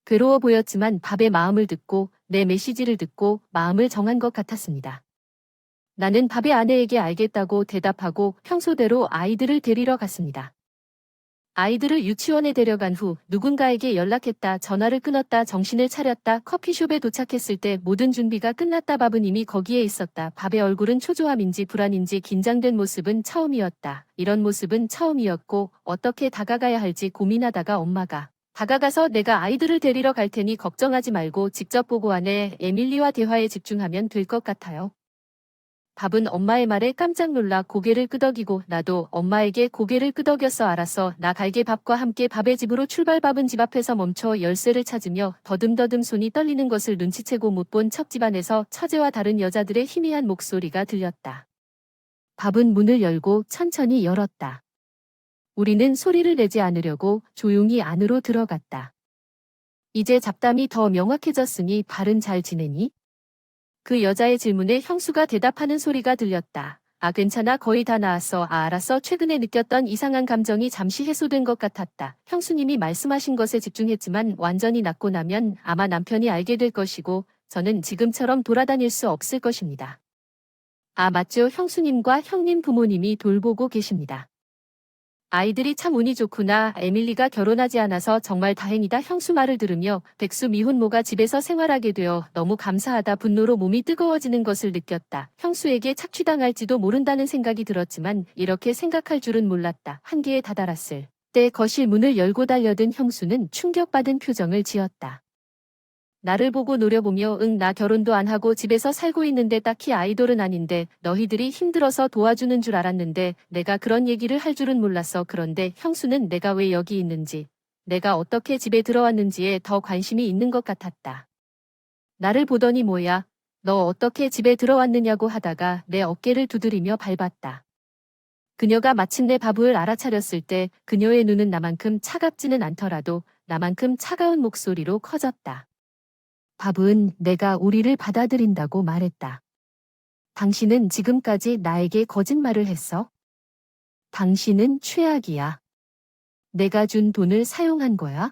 괴로워 보였지만 밥의 마음을 듣고 내 메시지를 듣고 마음을 정한 것 같았습니다. 나는 밥의 아내에게 알겠다고 대답하고 평소대로 아이들을 데리러 갔습니다. 아이들을 유치원에 데려간 후 누군가에게 연락했다, 전화를 끊었다, 정신을 차렸다, 커피숍에 도착했을 때 모든 준비가 끝났다. 밥은 이미 거기에 있었다. 밥의 얼굴은 초조함인지 불안인지 긴장된 모습은 처음이었다. 이런 모습은 처음이었고 어떻게 다가가야 할지 고민하다가 엄마가 다가가서 내가 아이들을 데리러 갈 테니 걱정하지 말고 직접 보고 하네. 에밀리와 대화에 집중하면 될 것 같아요. 밥은 엄마의 말에 깜짝 놀라 고개를 끄덕이고 나도 엄마에게 고개를 끄덕였어. 알았어. 나 갈게. 밥과 함께 밥의 집으로 출발. 밥은 집 앞에서 멈춰 열쇠를 찾으며 더듬더듬 손이 떨리는 것을 눈치채고 못 본 척 집안에서 처제와 다른 여자들의 희미한 목소리가 들렸다. 밥은 문을 열고 천천히 열었다. 우리는 소리를 내지 않으려고 조용히 안으로 들어갔다. 이제 잡담이 더 명확해졌으니 발은 잘 지내니? 그 여자의 질문에 형수가 대답하는 소리가 들렸다. 아, 괜찮아. 거의 다 나았어. 아, 알았어. 최근에 느꼈던 이상한 감정이 잠시 해소된 것 같았다. 형수님이 말씀하신 것에 집중했지만 완전히 낫고 나면 아마 남편이 알게 될 것이고 저는 지금처럼 돌아다닐 수 없을 것입니다. 아, 맞죠. 형수님과 형님 부모님이 돌보고 계십니다. 아이들이 참 운이 좋구나. 에밀리가 결혼하지 않아서 정말 다행이다. 형수 말을 들으며 백수 미혼모가 집에서 생활하게 되어 너무 감사하다. 분노로 몸이 뜨거워지는 것을 느꼈다. 형수에게 착취당할지도 모른다는 생각이 들었지만 이렇게 생각할 줄은 몰랐다. 한계에 다다랐을 때 거실 문을 열고 달려든 형수는 충격받은 표정을 지었다. 나를 보고 노려보며 응, 나 결혼도 안 하고 집에서 살고 있는데 딱히 아이돌은 아닌데 너희들이 힘들어서 도와주는 줄 알았는데 내가 그런 얘기를 할 줄은 몰랐어. 그런데 형수는 내가 왜 여기 있는지, 내가 어떻게 집에 들어왔는지에 더 관심이 있는 것 같았다. 나를 보더니 뭐야, 너 어떻게 집에 들어왔느냐고 하다가 내 어깨를 두드리며 밟았다. 그녀가 마침내 바브를 알아차렸을 때 그녀의 눈은 나만큼 차갑지는 않더라도 나만큼 차가운 목소리로 커졌다. 밥은 내가 우리를 받아들인다고 말했다. 당신은 지금까지 나에게 거짓말을 했어? 당신은 최악이야. 내가 준 돈을 사용한 거야?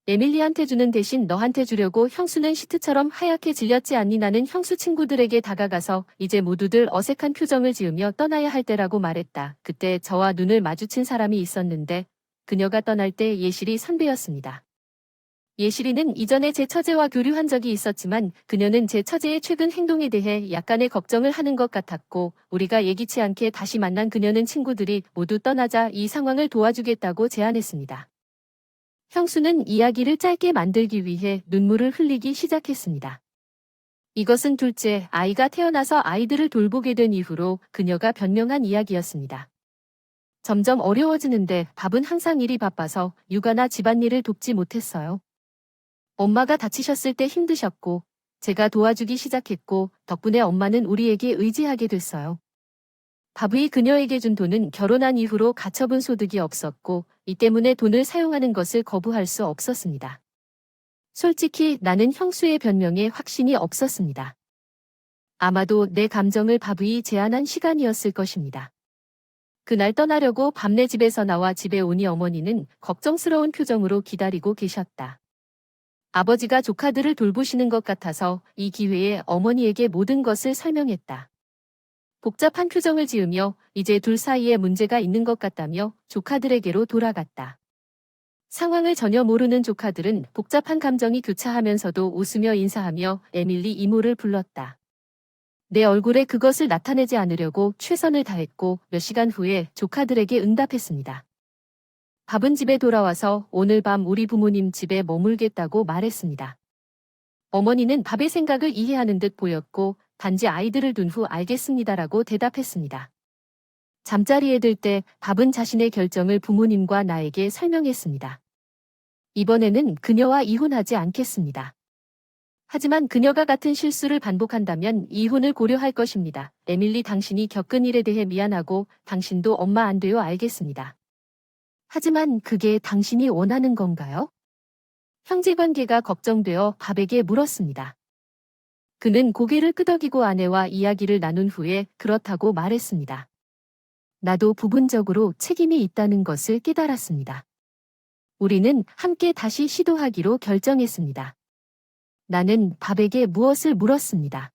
에밀리한테 주는 대신 너한테 주려고. 형수는 시트처럼 하얗게 질렸지 않니? 나는 형수 친구들에게 다가가서 이제 모두들 어색한 표정을 지으며 떠나야 할 때라고 말했다. 그때 저와 눈을 마주친 사람이 있었는데 그녀가 떠날 때 예실이 선배였습니다. 예실이는 이전에 제 처제와 교류한 적이 있었지만 그녀는 제 처제의 최근 행동에 대해 약간의 걱정을 하는 것 같았고, 우리가 예기치 않게 다시 만난 그녀는 친구들이 모두 떠나자 이 상황을 도와주겠다고 제안했습니다. 형수는 이야기를 짧게 만들기 위해 눈물을 흘리기 시작했습니다. 이것은 둘째 아이가 태어나서 아이들을 돌보게 된 이후로 그녀가 변명한 이야기였습니다. 점점 어려워지는데 밥은 항상 일이 바빠서 육아나 집안일을 돕지 못했어요. 엄마가 다치셨을 때 힘드셨고 제가 도와주기 시작했고 덕분에 엄마는 우리에게 의지하게 됐어요. 밥이 그녀에게 준 돈은 결혼한 이후로 가처분 소득이 없었고 이 때문에 돈을 사용하는 것을 거부할 수 없었습니다. 솔직히 나는 형수의 변명에 확신이 없었습니다. 아마도 내 감정을 바브이 제안한 시간이었을 것입니다. 그날 떠나려고 밤내 집에서 나와 집에 오니 어머니는 걱정스러운 표정으로 기다리고 계셨다. 아버지가 조카들을 돌보시는 것 같아서 이 기회에 어머니에게 모든 것을 설명했다. 복잡한 표정을 지으며 이제 둘 사이에 문제가 있는 것 같다며 조카들에게로 돌아갔다. 상황을 전혀 모르는 조카들은 복잡한 감정이 교차하면서도 웃으며 인사하며 에밀리 이모를 불렀다. 내 얼굴에 그것을 나타내지 않으려고 최선을 다했고 몇 시간 후에 조카들에게 응답했습니다. 밥은 집에 돌아와서 오늘 밤 우리 부모님 집에 머물겠다고 말했습니다. 어머니는 밥의 생각을 이해하는 듯 보였고 단지 아이들을 둔 후 알겠습니다라고 대답했습니다. 잠자리에 들 때 밥은 자신의 결정을 부모님과 나에게 설명했습니다. 이번에는 그녀와 이혼하지 않겠습니다. 하지만 그녀가 같은 실수를 반복한다면 이혼을 고려할 것입니다. 에밀리, 당신이 겪은 일에 대해 미안하고 당신도 엄마 안 돼요. 알겠습니다. 하지만 그게 당신이 원하는 건가요? 형제관계가 걱정되어 밥에게 물었습니다. 그는 고개를 끄덕이고 아내와 이야기를 나눈 후에 그렇다고 말했습니다. 나도 부분적으로 책임이 있다는 것을 깨달았습니다. 우리는 함께 다시 시도하기로 결정했습니다. 나는 밥에게 무엇을 물었습니다.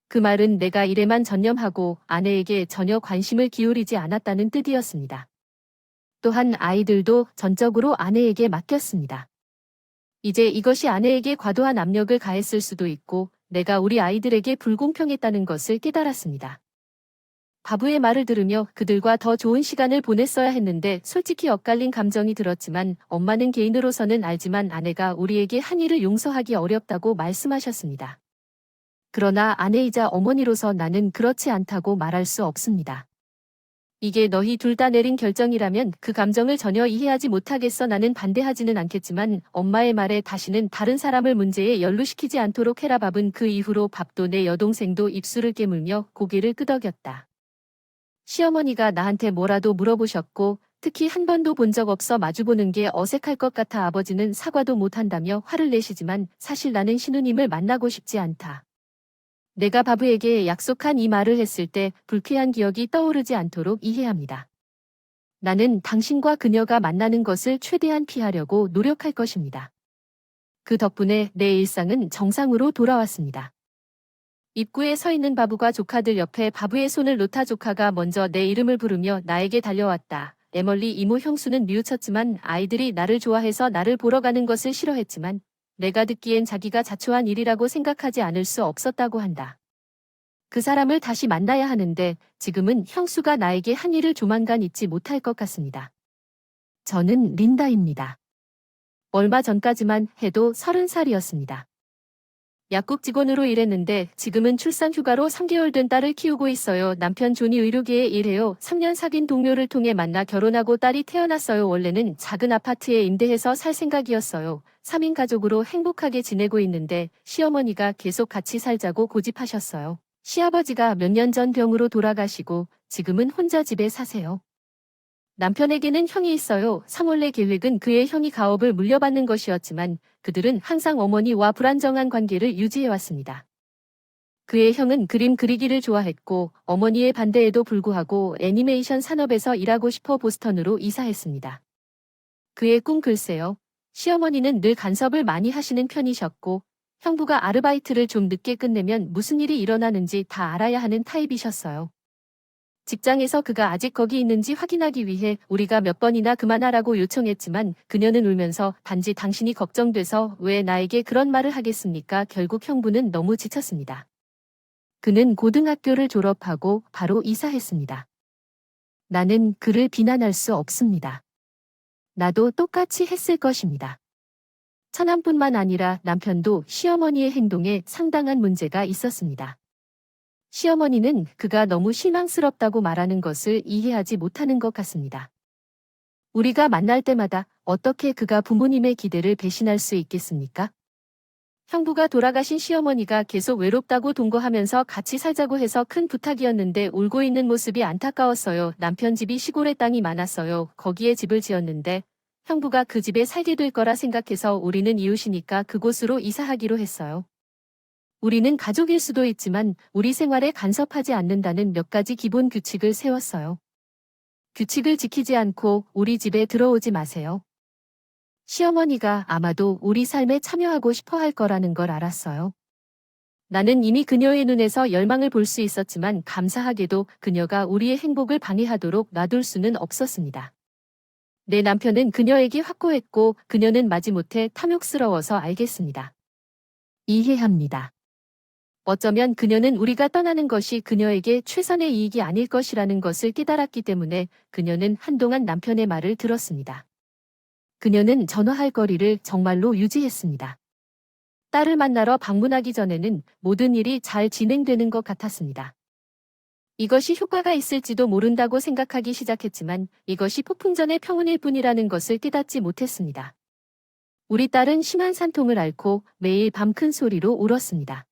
그 말은 내가 일에만 전념하고 아내에게 전혀 관심을 기울이지 않았다는 뜻이었습니다. 또한 아이들도 전적으로 아내에게 맡겼습니다. 이제 이것이 아내에게 과도한 압력을 가했을 수도 있고 내가 우리 아이들에게 불공평했다는 것을 깨달았습니다. 바브의 말을 들으며 그들과 더 좋은 시간을 보냈어야 했는데 솔직히 엇갈린 감정이 들었지만 엄마는 개인으로서는 알지만 아내가 우리에게 한 일을 용서하기 어렵다고 말씀하셨습니다. 그러나 아내이자 어머니로서 나는 그렇지 않다고 말할 수 없습니다. 이게 너희 둘 다 내린 결정이라면 그 감정을 전혀 이해하지 못하겠어. 나는 반대하지는 않겠지만 엄마의 말에 다시는 다른 사람을 문제에 연루시키지 않도록 해라. 밥은 그 이후로 밥도 내 여동생도 입술을 깨물며 고개를 끄덕였다. 시어머니가 나한테 뭐라도 물어보셨고 특히 한 번도 본 적 없어 마주보는 게 어색할 것 같아 아버지는 사과도 못한다며 화를 내시지만 사실 나는 신우님을 만나고 싶지 않다. 내가 바브에게 약속한 이 말을 했을 때 불쾌한 기억이 떠오르지 않도록 이해합니다. 나는 당신과 그녀가 만나는 것을 최대한 피하려고 노력할 것입니다. 그 덕분에 내 일상은 정상으로 돌아왔습니다. 입구에 서 있는 바브가 조카들 옆에 바브의 손을 놓다 조카가 먼저 내 이름을 부르며 나에게 달려왔다. 에멀리 이모. 형수는 뉘우쳤지만 아이들이 나를 좋아해서 나를 보러 가는 것을 싫어했지만 내가 듣기엔 자기가 자초한 일이라고 생각하지 않을 수 없었다고 한다. 그 사람을 다시 만나야 하는데 지금은 형수가 나에게 한 일을 조만간 잊지 못할 것 같습니다. 저는 린다입니다. 얼마 전까지만 해도 30살이었습니다. 약국 직원으로 일했는데 지금은 출산 휴가로 3개월 된 딸을 키우고 있어요. 남편 존이 의료계에 일해요. 3년 사귄 동료를 통해 만나 결혼하고 딸이 태어났어요. 원래는 작은 아파트에 임대해서 살 생각이었어요. 3인 가족으로 행복하게 지내고 있는데 시어머니가 계속 같이 살자고 고집하셨어요. 시아버지가 몇 년 전 병으로 돌아가시고 지금은 혼자 집에 사세요. 남편에게는 형이 있어요. 원래 계획은 그의 형이 가업을 물려받는 것이었지만 그들은 항상 어머니와 불안정한 관계를 유지해왔습니다. 그의 형은 그림 그리기를 좋아했고 어머니의 반대에도 불구하고 애니메이션 산업에서 일하고 싶어 보스턴으로 이사했습니다. 그의 꿈 글쎄요. 시어머니는 늘 간섭을 많이 하시는 편이셨고, 형부가 아르바이트를 좀 늦게 끝내면 무슨 일이 일어나는지 다 알아야 하는 타입이셨어요. 직장에서 그가 아직 거기 있는지 확인하기 위해 우리가 몇 번이나 그만하라고 요청했지만 그녀는 울면서 단지 당신이 걱정돼서 왜 나에게 그런 말을 하겠습니까? 결국 형부는 너무 지쳤습니다. 그는 고등학교를 졸업하고 바로 이사했습니다. 나는 그를 비난할 수 없습니다. 나도 똑같이 했을 것입니다. 처남뿐만 아니라 남편도 시어머니의 행동에 상당한 문제가 있었습니다. 시어머니는 그가 너무 실망스럽다고 말하는 것을 이해하지 못하는 것 같습니다. 우리가 만날 때마다 어떻게 그가 부모님의 기대를 배신할 수 있겠습니까? 형부가 돌아가신 시어머니가 계속 외롭다고 동거하면서 같이 살자고 해서 큰 부탁이었는데 울고 있는 모습이 안타까웠어요. 남편 집이 시골에 땅이 많았어요. 거기에 집을 지었는데 형부가 그 집에 살게 될 거라 생각해서 우리는 이웃이니까 그곳으로 이사하기로 했어요. 우리는 가족일 수도 있지만 우리 생활에 간섭하지 않는다는 몇 가지 기본 규칙을 세웠어요. 규칙을 지키지 않고 우리 집에 들어오지 마세요. 시어머니가 아마도 우리 삶에 참여하고 싶어 할 거라는 걸 알았어요. 나는 이미 그녀의 눈에서 열망을 볼 수 있었지만 감사하게도 그녀가 우리의 행복을 방해하도록 놔둘 수는 없었습니다. 내 남편은 그녀에게 확고했고 그녀는 마지못해 탐욕스러워서 알겠습니다. 이해합니다. 어쩌면 그녀는 우리가 떠나는 것이 그녀에게 최선의 이익이 아닐 것이라는 것을 깨달았기 때문에 그녀는 한동안 남편의 말을 들었습니다. 그녀는 전화할 거리를 정말로 유지했습니다. 딸을 만나러 방문하기 전에는 모든 일이 잘 진행되는 것 같았습니다. 이것이 효과가 있을지도 모른다고 생각하기 시작했지만 이것이 폭풍전의 평온일 뿐이라는 것을 깨닫지 못했습니다. 우리 딸은 심한 산통을 앓고 매일 밤 큰 소리로 울었습니다.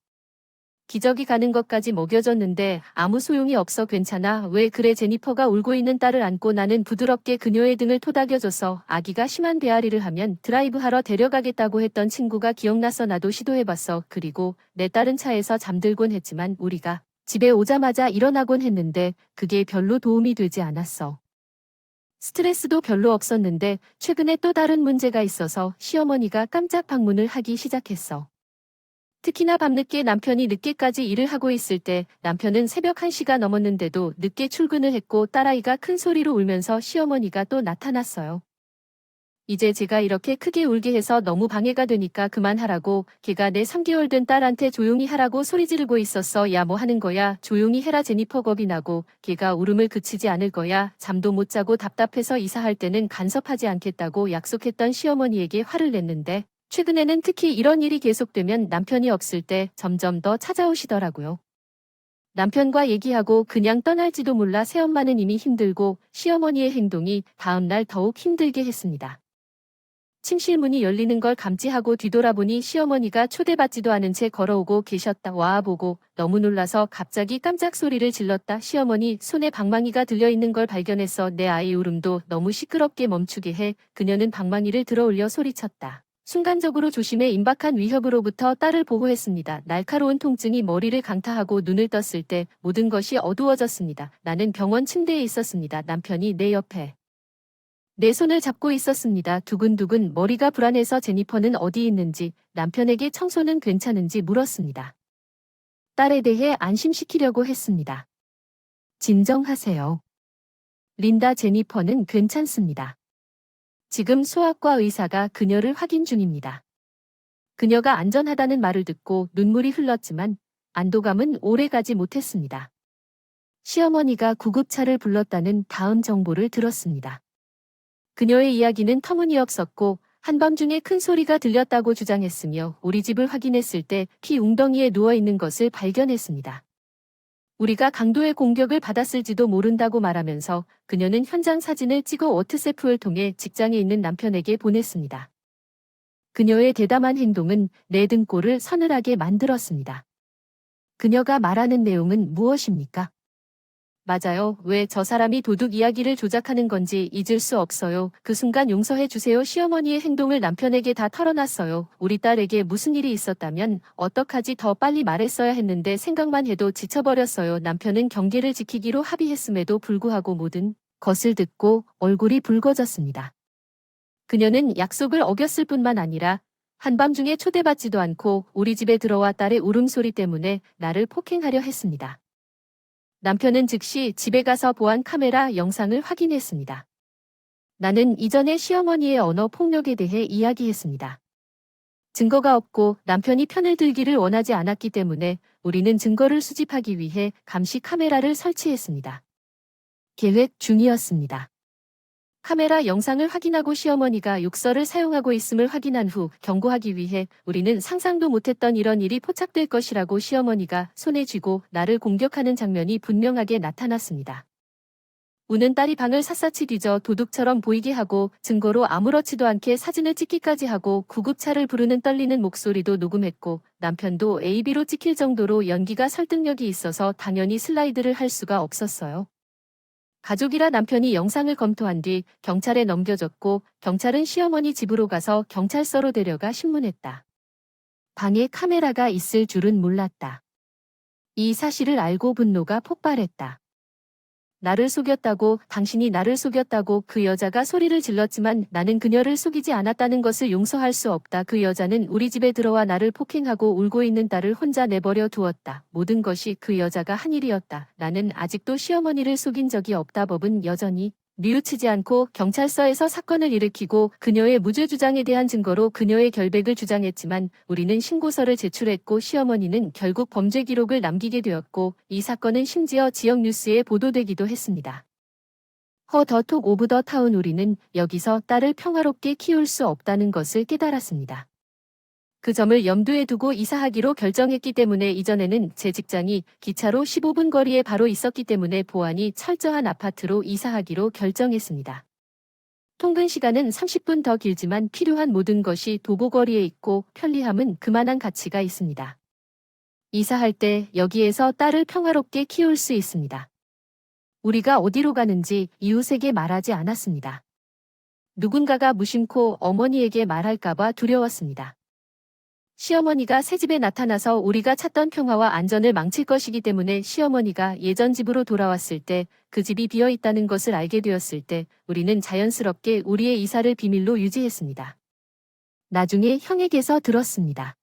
기저귀 가는 것까지 먹여줬는데 아무 소용이 없어. 괜찮아. 왜 그래? 제니퍼가 울고 있는 딸을 안고 나는 부드럽게 그녀의 등을 토닥여줘서 아기가 심한 배앓이를 하면 드라이브하러 데려가겠다고 했던 친구가 기억나서 나도 시도해봤어. 그리고 내 딸은 차에서 잠들곤 했지만 우리가 집에 오자마자 일어나곤 했는데 그게 별로 도움이 되지 않았어. 스트레스도 별로 없었는데 최근에 또 다른 문제가 있어서 시어머니가 깜짝 방문을 하기 시작했어. 특히나 밤늦게 남편이 늦게까지 일을 하고 있을 때 남편은 새벽 1시가 넘었는데도 늦게 출근을 했고 딸아이가 큰 소리로 울면서 시어머니가 또 나타났어요. 이제 제가 이렇게 크게 울게 해서 너무 방해가 되니까 그만하라고 걔가 내 3개월 된 딸한테 조용히 하라고 소리 지르고 있었어. 야 뭐 하는 거야? 조용히 해라. 제니퍼. 겁이 나고 걔가 울음을 그치지 않을 거야. 잠도 못 자고 답답해서 이사할 때는 간섭하지 않겠다고 약속했던 시어머니에게 화를 냈는데 최근에는 특히 이런 일이 계속되면 남편이 없을 때 점점 더 찾아오시더라고요. 남편과 얘기하고 그냥 떠날지도 몰라. 새엄마는 이미 힘들고 시어머니의 행동이 다음날 더욱 힘들게 했습니다. 침실 문이 열리는 걸 감지하고 뒤돌아보니 시어머니가 초대받지도 않은 채 걸어오고 계셨다. 와 보고 너무 놀라서 갑자기 깜짝 소리를 질렀다. 시어머니 손에 방망이가 들려있는 걸 발견해서 내 아이 울음도 너무 시끄럽게 멈추게 해 그녀는 방망이를 들어올려 소리쳤다. 순간적으로 조심해 임박한 위협으로부터 딸을 보호했습니다. 날카로운 통증이 머리를 강타하고 눈을 떴을 때 모든 것이 어두워졌습니다. 나는 병원 침대에 있었습니다. 남편이 내 옆에 내 손을 잡고 있었습니다. 두근두근 머리가 불안해서 제니퍼는 어디 있는지 남편에게 청소는 괜찮은지 물었습니다. 딸에 대해 안심시키려고 했습니다. 진정하세요. 린다. 제니퍼는 괜찮습니다. 지금 소아과 의사가 그녀를 확인 중입니다. 그녀가 안전하다는 말을 듣고 눈물이 흘렀지만 안도감은 오래가지 못했습니다. 시어머니가 구급차를 불렀다는 다음 정보를 들었습니다. 그녀의 이야기는 터무니없었고 한밤중에 큰 소리가 들렸다고 주장했으며 우리 집을 확인했을 때 피 웅덩이에 누워있는 것을 발견했습니다. 우리가 강도의 공격을 받았을지도 모른다고 말하면서 그녀는 현장 사진을 찍어 워트세프를 통해 직장에 있는 남편에게 보냈습니다. 그녀의 대담한 행동은 내 등골을 서늘하게 만들었습니다. 그녀가 말하는 내용은 무엇입니까? 맞아요. 왜 저 사람이 도둑 이야기를 조작하는 건지 잊을 수 없어요. 그 순간 용서해 주세요. 시어머니의 행동을 남편에게 다 털어놨어요. 우리 딸에게 무슨 일이 있었다면 어떡하지 더 빨리 말했어야 했는데 생각만 해도 지쳐버렸어요. 남편은 경계를 지키기로 합의했음에도 불구하고 모든 것을 듣고 얼굴이 붉어졌습니다. 그녀는 약속을 어겼을 뿐만 아니라 한밤중에 초대받지도 않고 우리 집에 들어와 딸의 울음소리 때문에 나를 폭행하려 했습니다. 남편은 즉시 집에 가서 보안 카메라 영상을 확인했습니다. 나는 이전에 시어머니의 언어 폭력에 대해 이야기했습니다. 증거가 없고 남편이 편을 들기를 원하지 않았기 때문에 우리는 증거를 수집하기 위해 감시 카메라를 설치했습니다. 계획 중이었습니다. 카메라 영상을 확인하고 시어머니가 욕설을 사용하고 있음을 확인한 후 경고하기 위해 우리는 상상도 못했던 이런 일이 포착될 것이라고 시어머니가 손에 쥐고 나를 공격하는 장면이 분명하게 나타났습니다. 우는 딸이 방을 샅샅이 뒤져 도둑처럼 보이게 하고 증거로 아무렇지도 않게 사진을 찍기까지 하고 구급차를 부르는 떨리는 목소리도 녹음했고 남편도 AB로 찍힐 정도로 연기가 설득력이 있어서 당연히 슬라이드를 할 수가 없었어요. 가족이라 남편이 영상을 검토한 뒤 경찰에 넘겨줬고 경찰은 시어머니 집으로 가서 경찰서로 데려가 신문했다. 방에 카메라가 있을 줄은 몰랐다. 이 사실을 알고 분노가 폭발했다. 나를 속였다고, 당신이 나를 속였다고 그 여자가 소리를 질렀지만 나는 그녀를 속이지 않았다는 것을 용서할 수 없다. 그 여자는 우리 집에 들어와 나를 폭행하고 울고 있는 딸을 혼자 내버려 두었다. 모든 것이 그 여자가 한 일이었다. 나는 아직도 시어머니를 속인 적이 없다. 법은 여전히 뉘우치지 않고 경찰서에서 사건을 일으키고 그녀의 무죄 주장에 대한 증거로 그녀의 결백을 주장했지만 우리는 신고서를 제출했고 시어머니는 결국 범죄 기록을 남기게 되었고 이 사건은 심지어 지역 뉴스에 보도되기도 했습니다. 더 톡 오브 더 타운 우리는 여기서 딸을 평화롭게 키울 수 없다는 것을 깨달았습니다. 그 점을 염두에 두고 이사하기로 결정했기 때문에 이전에는 제 직장이 기차로 15분 거리에 바로 있었기 때문에 보안이 철저한 아파트로 이사하기로 결정했습니다. 통근 시간은 30분 더 길지만 필요한 모든 것이 도보거리에 있고 편리함은 그만한 가치가 있습니다. 이사할 때 여기에서 딸을 평화롭게 키울 수 있습니다. 우리가 어디로 가는지 이웃에게 말하지 않았습니다. 누군가가 무심코 어머니에게 말할까봐 두려웠습니다. 시어머니가 새집에 나타나서 우리가 찾던 평화와 안전을 망칠 것이기 때문에 시어머니가 예전 집으로 돌아왔을 때 그 집이 비어 있다는 것을 알게 되었을 때 우리는 자연스럽게 우리의 이사를 비밀로 유지했습니다. 나중에 형에게서 들었습니다.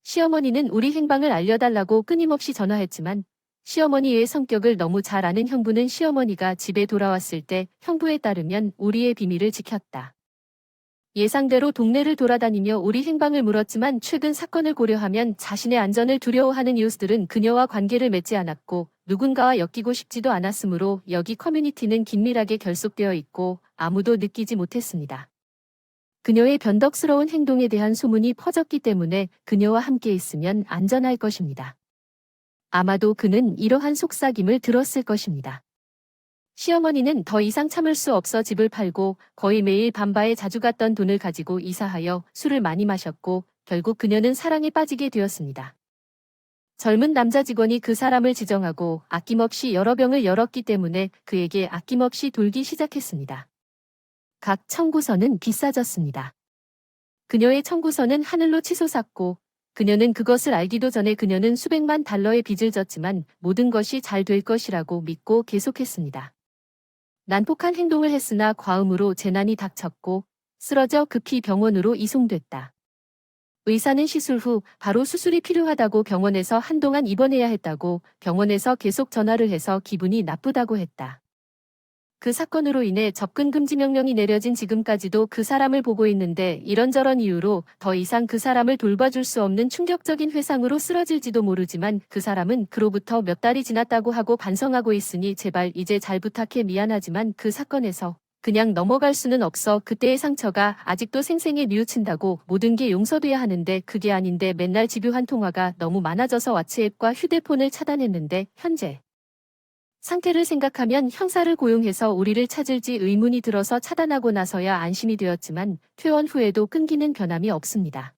시어머니는 우리 행방을 알려달라고 끊임없이 전화했지만 시어머니의 성격을 너무 잘 아는 형부는 시어머니가 집에 돌아왔을 때 형부에 따르면 우리의 비밀을 지켰다. 예상대로 동네를 돌아다니며 우리 행방을 물었지만 최근 사건을 고려하면 자신의 안전을 두려워하는 이웃들은 그녀와 관계를 맺지 않았고 누군가와 엮이고 싶지도 않았으므로 여기 커뮤니티는 긴밀하게 결속되어 있고 아무도 느끼지 못했습니다. 그녀의 변덕스러운 행동에 대한 소문이 퍼졌기 때문에 그녀와 함께 있으면 안전할 것입니다. 아마도 그는 이러한 속삭임을 들었을 것입니다. 시어머니는 더 이상 참을 수 없어 집을 팔고 거의 매일 밤바에 자주 갔던 돈을 가지고 이사하여 술을 많이 마셨고 결국 그녀는 사랑에 빠지게 되었습니다. 젊은 남자 직원이 그 사람을 지정하고 아낌없이 여러 병을 열었기 때문에 그에게 아낌없이 돌기 시작했습니다. 각 청구서는 비싸졌습니다. 그녀의 청구서는 하늘로 치솟았고 그녀는 그것을 알기도 전에 그녀는 수백만 달러의 빚을 졌지만 모든 것이 잘 될 것이라고 믿고 계속했습니다. 난폭한 행동을 했으나 과음으로 재난이 닥쳤고 쓰러져 급히 병원으로 이송됐다. 의사는 시술 후 바로 수술이 필요하다고 병원에서 한동안 입원해야 했다고 병원에서 계속 전화를 해서 기분이 나쁘다고 했다. 그 사건으로 인해 접근 금지 명령이 내려진 지금까지도 그 사람을 보고 있는데 이런저런 이유로 더 이상 그 사람을 돌봐줄 수 없는 충격적인 회상으로 쓰러질지도 모르지만 그 사람은 그로부터 몇 달이 지났다고 하고 반성하고 있으니 제발 이제 잘 부탁해. 미안하지만 그 사건에서 그냥 넘어갈 수는 없어. 그때의 상처가 아직도 생생히 뉘우친다고. 모든 게 용서돼야 하는데 그게 아닌데 맨날 집요한 통화가 너무 많아져서 왓츠앱과 휴대폰을 차단했는데 현재 상태를 생각하면 형사를 고용해서 우리를 찾을지 의문이 들어서 차단하고 나서야 안심이 되었지만 퇴원 후에도 끈기는 변함이 없습니다.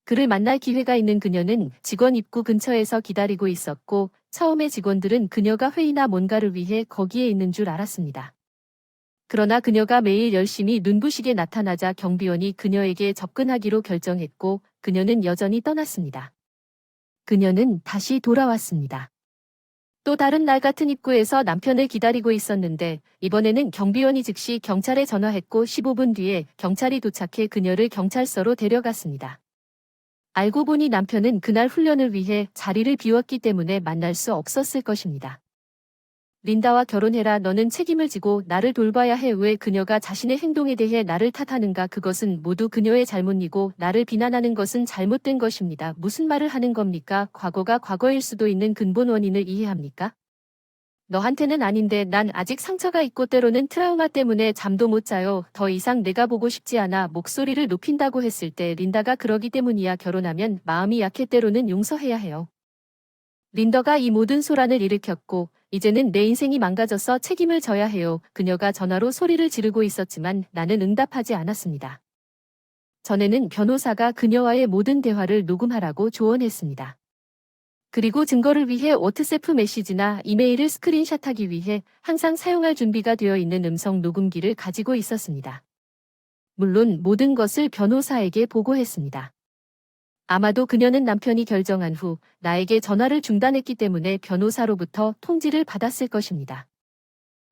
그를 만날 기회가 있는 그녀는 직원 입구 근처에서 기다리고 있었고 처음에 직원들은 그녀가 회의나 뭔가를 위해 거기에 있는 줄 알았습니다. 그러나 그녀가 매일 열심히 눈부시게 나타나자 경비원이 그녀에게 접근하기로 결정했고 그녀는 여전히 떠났습니다. 그녀는 다시 돌아왔습니다. 또 다른 날 같은 입구에서 남편을 기다리고 있었는데 이번에는 경비원이 즉시 경찰에 전화했고 15분 뒤에 경찰이 도착해 그녀를 경찰서로 데려갔습니다. 알고 보니 남편은 그날 훈련을 위해 자리를 비웠기 때문에 만날 수 없었을 것입니다. 린다와 결혼해라. 너는 책임을 지고 나를 돌봐야 해. 왜 그녀가 자신의 행동에 대해 나를 탓하는가? 그것은 모두 그녀의 잘못이고 나를 비난하는 것은 잘못된 것입니다. 무슨 말을 하는 겁니까? 과거가 과거일 수도 있는 근본 원인을 이해합니까? 너한테는 아닌데 난 아직 상처가 있고 때로는 트라우마 때문에 잠도 못 자요. 더 이상 내가 보고 싶지 않아. 목소리를 높인다고 했을 때 린다가 그러기 때문이야. 결혼하면 마음이 약해 때로는 용서해야 해요. 린더가 이 모든 소란을 일으켰고 이제는 내 인생이 망가져서 책임을 져야 해요. 그녀가 전화로 소리를 지르고 있었지만 나는 응답하지 않았습니다. 전에는 변호사가 그녀와의 모든 대화를 녹음하라고 조언했습니다. 그리고 증거를 위해 워트세프 메시지나 이메일을 스크린샷하기 위해 항상 사용할 준비가 되어 있는 음성 녹음기를 가지고 있었습니다. 물론 모든 것을 변호사에게 보고했습니다. 아마도 그녀는 남편이 결정한 후 나에게 전화를 중단했기 때문에 변호사로부터 통지를 받았을 것입니다.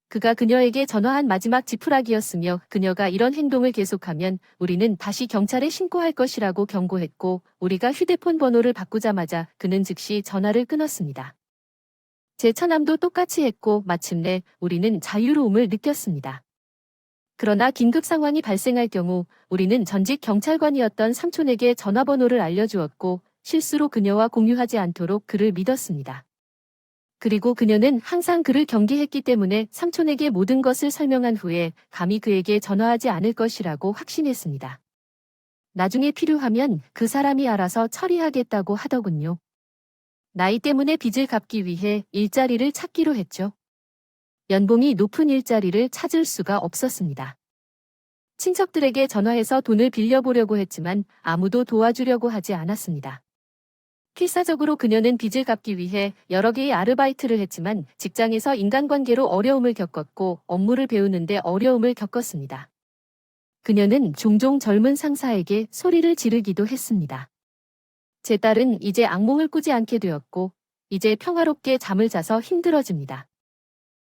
그가 그녀에게 전화한 마지막 지푸라기였으며 그녀가 이런 행동을 계속하면 우리는 다시 경찰에 신고할 것이라고 경고했고 우리가 휴대폰 번호를 바꾸자마자 그는 즉시 전화를 끊었습니다. 제 처남도 똑같이 했고 마침내 우리는 자유로움을 느꼈습니다. 그러나 긴급 상황이 발생할 경우 우리는 전직 경찰관이었던 삼촌에게 전화번호를 알려주었고 실수로 그녀와 공유하지 않도록 그를 믿었습니다. 그리고 그녀는 항상 그를 경계했기 때문에 삼촌에게 모든 것을 설명한 후에 감히 그에게 전화하지 않을 것이라고 확신했습니다. 나중에 필요하면 그 사람이 알아서 처리하겠다고 하더군요. 나이 때문에 빚을 갚기 위해 일자리를 찾기로 했죠. 연봉이 높은 일자리를 찾을 수가 없었습니다. 친척들에게 전화해서 돈을 빌려보려고 했지만 아무도 도와주려고 하지 않았습니다. 필사적으로 그녀는 빚을 갚기 위해 여러 개의 아르바이트를 했지만 직장에서 인간관계로 어려움을 겪었고 업무를 배우는데 어려움을 겪었습니다. 그녀는 종종 젊은 상사에게 소리를 지르기도 했습니다. 제 딸은 이제 악몽을 꾸지 않게 되었고 이제 평화롭게 잠을 자서 힘들어집니다.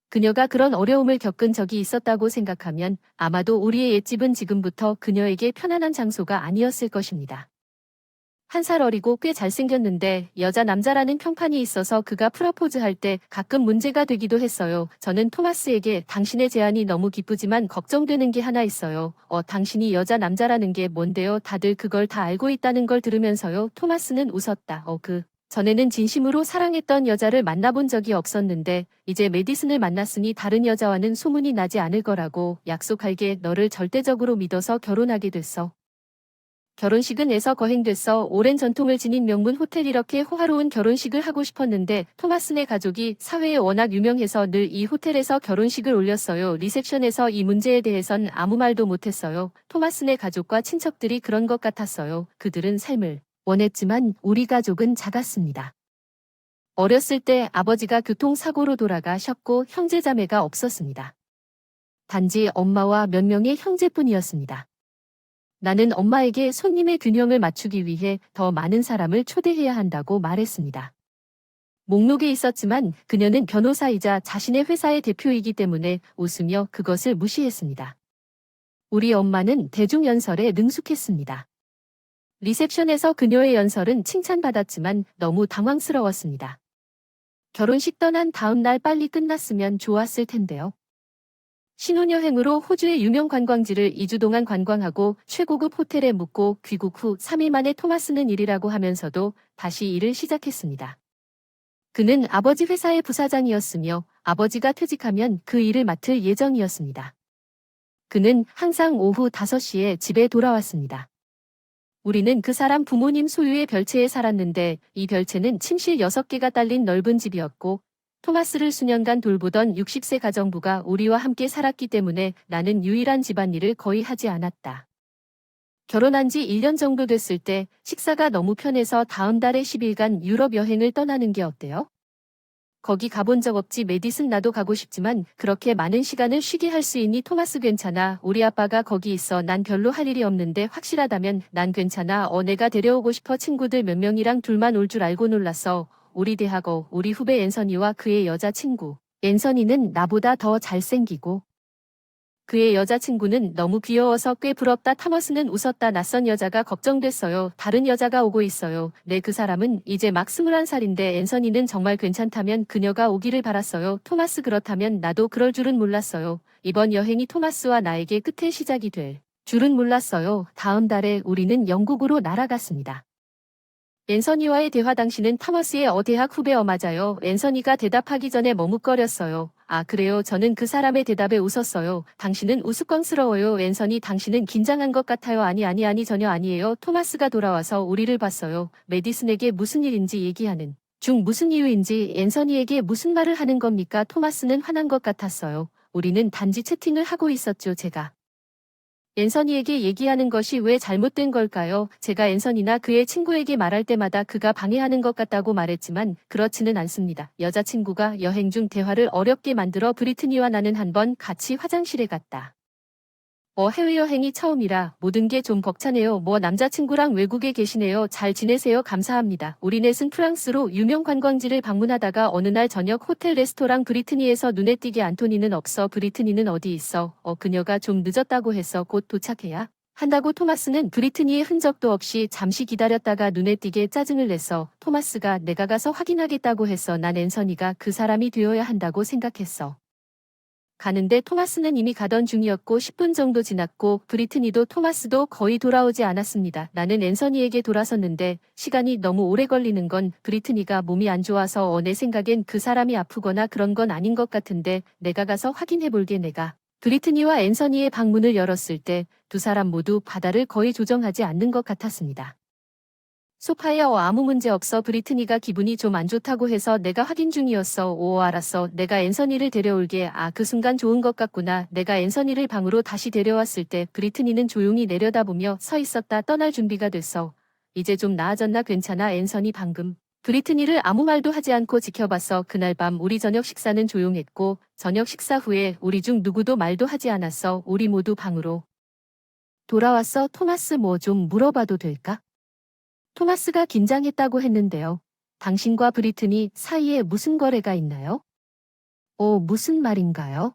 그녀가 그런 어려움을 겪은 적이 있었다고 생각하면 아마도 우리의 옛집은 지금부터 그녀에게 편안한 장소가 아니었을 것입니다. 한 살 어리고 꽤 잘생겼는데 여자 남자라는 평판이 있어서 그가 프러포즈할 때 가끔 문제가 되기도 했어요. 저는 토마스에게 당신의 제안이 너무 기쁘지만 걱정되는 게 하나 있어요. 당신이 여자 남자라는 게 뭔데요? 다들 그걸 다 알고 있다는 걸 들으면서요. 토마스는 웃었다. 전에는 진심으로 사랑했던 여자를 만나본 적이 없었는데 이제 메디슨을 만났으니 다른 여자와는 소문이 나지 않을 거라고 약속할게. 너를 절대적으로 믿어서 결혼하게 됐어. 결혼식은 에서 거행됐어. 오랜 전통을 지닌 명문 호텔. 이렇게 호화로운 결혼식을 하고 싶었는데 토마스네 가족이 사회에 워낙 유명해서 늘 이 호텔에서 결혼식을 올렸어요. 리셉션에서 이 문제에 대해선 아무 말도 못했어요. 토마스네 가족과 친척들이 그런 것 같았어요. 그들은 삶을 원했지만 우리 가족은 작았습니다. 어렸을 때 아버지가 교통사고로 돌아가셨고 형제자매가 없었습니다. 단지 엄마와 몇 명의 형제뿐이었습니다. 나는 엄마에게 손님의 균형을 맞추기 위해 더 많은 사람을 초대해야 한다고 말했습니다. 목록에 있었지만 그녀는 변호사이자 자신의 회사의 대표이기 때문에 웃으며 그것을 무시했습니다. 우리 엄마는 대중연설에 능숙했습니다. 리셉션에서 그녀의 연설은 칭찬받았지만 너무 당황스러웠습니다. 결혼식 떠난 다음 날 빨리 끝났으면 좋았을 텐데요. 신혼여행으로 호주의 유명 관광지를 2주 동안 관광하고 최고급 호텔에 묵고 귀국 후 3일 만에 토마스는 일이라고 하면서도 다시 일을 시작했습니다. 그는 아버지 회사의 부사장이었으며 아버지가 퇴직하면 그 일을 맡을 예정이었습니다. 그는 항상 오후 5시에 집에 돌아왔습니다. 우리는 그 사람 부모님 소유의 별채에 살았는데 이 별채는 침실 6개가 딸린 넓은 집이었고 토마스를 수년간 돌보던 60세 가정부가 우리와 함께 살았기 때문에 나는 유일한 집안일을 거의 하지 않았다. 결혼한 지 1년 정도 됐을 때 식사가 너무 편해서 다음 달에 10일간 유럽 여행을 떠나는 게 어때요? 거기 가본 적 없지. 메디슨 나도 가고 싶지만 그렇게 많은 시간을 쉬게 할 수 있니? 토마스 괜찮아. 우리 아빠가 거기 있어. 난 별로 할 일이 없는데 확실하다면 난 괜찮아. 내가 데려오고 싶어. 친구들 몇 명이랑 둘만 올 줄 알고 놀랐어. 우리 대학어, 우리 후배 앤서니와 그의 여자친구. 앤서니는 나보다 더 잘생기고 그의 여자친구는 너무 귀여워서 꽤 부럽다. 타머스는 웃었다. 낯선 여자가 걱정됐어요. 다른 여자가 오고 있어요. 네, 그 사람은 이제 막 21살인데 앤서니는 정말 괜찮다면 그녀가 오기를 바랐어요. 토마스, 그렇다면 나도 그럴 줄은 몰랐어요. 이번 여행이 토마스와 나에게 끝의 시작이 될 줄은 몰랐어요. 다음 달에 우리는 영국으로 날아갔습니다. 앤서니와의 대화. 당신은 타머스의 대학 후배어 맞아요. 앤서니가 대답하기 전에 머뭇거렸어요. 아, 그래요. 저는 그 사람의 대답에 웃었어요. 당신은 우스꽝스러워요. 앤서니, 당신은 긴장한 것 같아요. 아니, 전혀 아니에요. 토마스가 돌아와서 우리를 봤어요. 메디슨에게 무슨 일인지 얘기하는 중 무슨 이유인지 앤서니에게 무슨 말을 하는 겁니까? 토마스는 화난 것 같았어요. 우리는 단지 채팅을 하고 있었죠. 제가 앤서니에게 얘기하는 것이 왜 잘못된 걸까요? 제가 앤서니나 그의 친구에게 말할 때마다 그가 방해하는 것 같다고 말했지만 그렇지는 않습니다. 여자친구가 여행 중 대화를 어렵게 만들어 브리트니와 나는 한번 같이 화장실에 갔다. 해외여행이 처음이라 모든 게 좀 벅차네요. 남자친구랑 외국에 계시네요. 잘 지내세요. 감사합니다. 우리 넷은 프랑스로 유명 관광지를 방문하다가 어느 날 저녁 호텔 레스토랑 브리트니에서 눈에 띄게 안토니는 없어. 브리트니는 어디 있어? 그녀가 좀 늦었다고 해서 곧 도착해야 한다고. 토마스는 브리트니의 흔적도 없이 잠시 기다렸다가 눈에 띄게 짜증을 내서 토마스가 내가 가서 확인하겠다고 해서 난 앤서니가 그 사람이 되어야 한다고 생각했어. 가는데 토마스는 이미 가던 중이었고 10분 정도 지났고 브리트니도 토마스도 거의 돌아오지 않았습니다. 나는 앤서니에게 돌아섰는데 시간이 너무 오래 걸리는 건 브리트니가 몸이 안 좋아서 내 생각엔 그 사람이 아프거나 그런 건 아닌 것 같은데 내가 가서 확인해 볼게. 내가 브리트니와 앤서니의 방문을 열었을 때 두 사람 모두 바다를 거의 조정하지 않는 것 같았습니다. 소파에 아무 문제 없어. 브리트니가 기분이 좀 안 좋다고 해서 내가 확인 중이었어. 알았어. 내가 앤서니를 데려올게. 그 순간 좋은 것 같구나. 내가 앤서니를 방으로 다시 데려왔을 때 브리트니는 조용히 내려다보며 서 있었다. 떠날 준비가 됐어. 이제 좀 나아졌나? 괜찮아. 앤서니 방금 브리트니를 아무 말도 하지 않고 지켜봤어. 그날 밤 우리 저녁 식사는 조용했고 저녁 식사 후에 우리 중 누구도 말도 하지 않았어. 우리 모두 방으로 돌아왔어. 토마스, 좀 물어봐도 될까? 토마스가 긴장했다고 했는데요. 당신과 브리트니 사이에 무슨 거래가 있나요? 무슨 말인가요?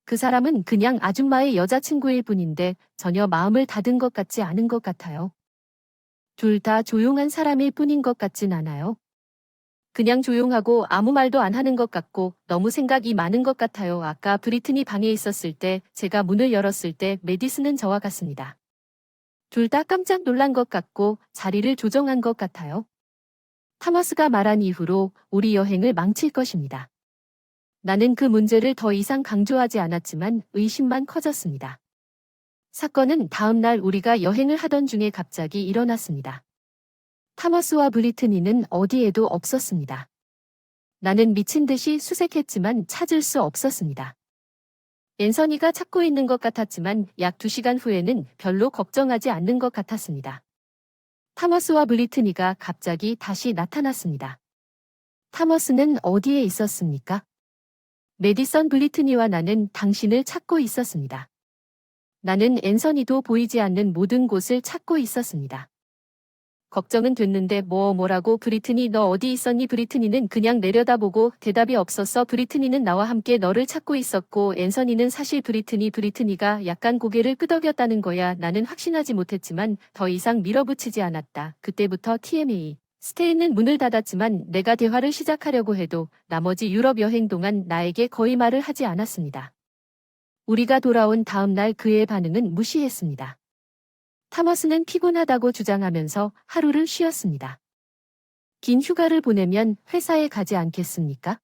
그 사람은 그냥 아줌마의 여자친구일 뿐인데 전혀 마음을 닫은 것 같지 않은 것 같아요. 둘 다 조용한 사람일 뿐인 것 같진 않아요. 그냥 조용하고 아무 말도 안 하는 것 같고 너무 생각이 많은 것 같아요. 아까 브리트니 방에 있었을 때 제가 문을 열었을 때 메디슨은 저와 같습니다. 둘 다 깜짝 놀란 것 같고 자리를 조정한 것 같아요. 타머스가 말한 이후로 우리 여행을 망칠 것입니다. 나는 그 문제를 더 이상 강조하지 않았지만 의심만 커졌습니다. 사건은 다음 날 우리가 여행을 하던 중에 갑자기 일어났습니다. 타머스와 브리트니는 어디에도 없었습니다. 나는 미친 듯이 수색했지만 찾을 수 없었습니다. 앤서니가 찾고 있는 것 같았지만 약 2시간 후에는 별로 걱정하지 않는 것 같았습니다. 타머스와 브리트니가 갑자기 다시 나타났습니다. 타머스는 어디에 있었습니까? 메디선, 브리트니와 나는 당신을 찾고 있었습니다. 나는 앤서니도 보이지 않는 모든 곳을 찾고 있었습니다. 걱정은 됐는데 뭐라고? 브리트니, 너 어디 있었니? 브리트니는 그냥 내려다보고 대답이 없었어. 브리트니는 나와 함께 너를 찾고 있었고 앤서니는 사실 브리트니가 약간 고개를 끄덕였다는 거야. 나는 확신하지 못했지만 더 이상 밀어붙이지 않았다. 그때부터 TMA. 스테이는 문을 닫았지만 내가 대화를 시작하려고 해도 나머지 유럽 여행 동안 나에게 거의 말을 하지 않았습니다. 우리가 돌아온 다음 날 그의 반응은 무시했습니다. 타머스는 피곤하다고 주장하면서 하루를 쉬었습니다. 긴 휴가를 보내면 회사에 가지 않겠습니까?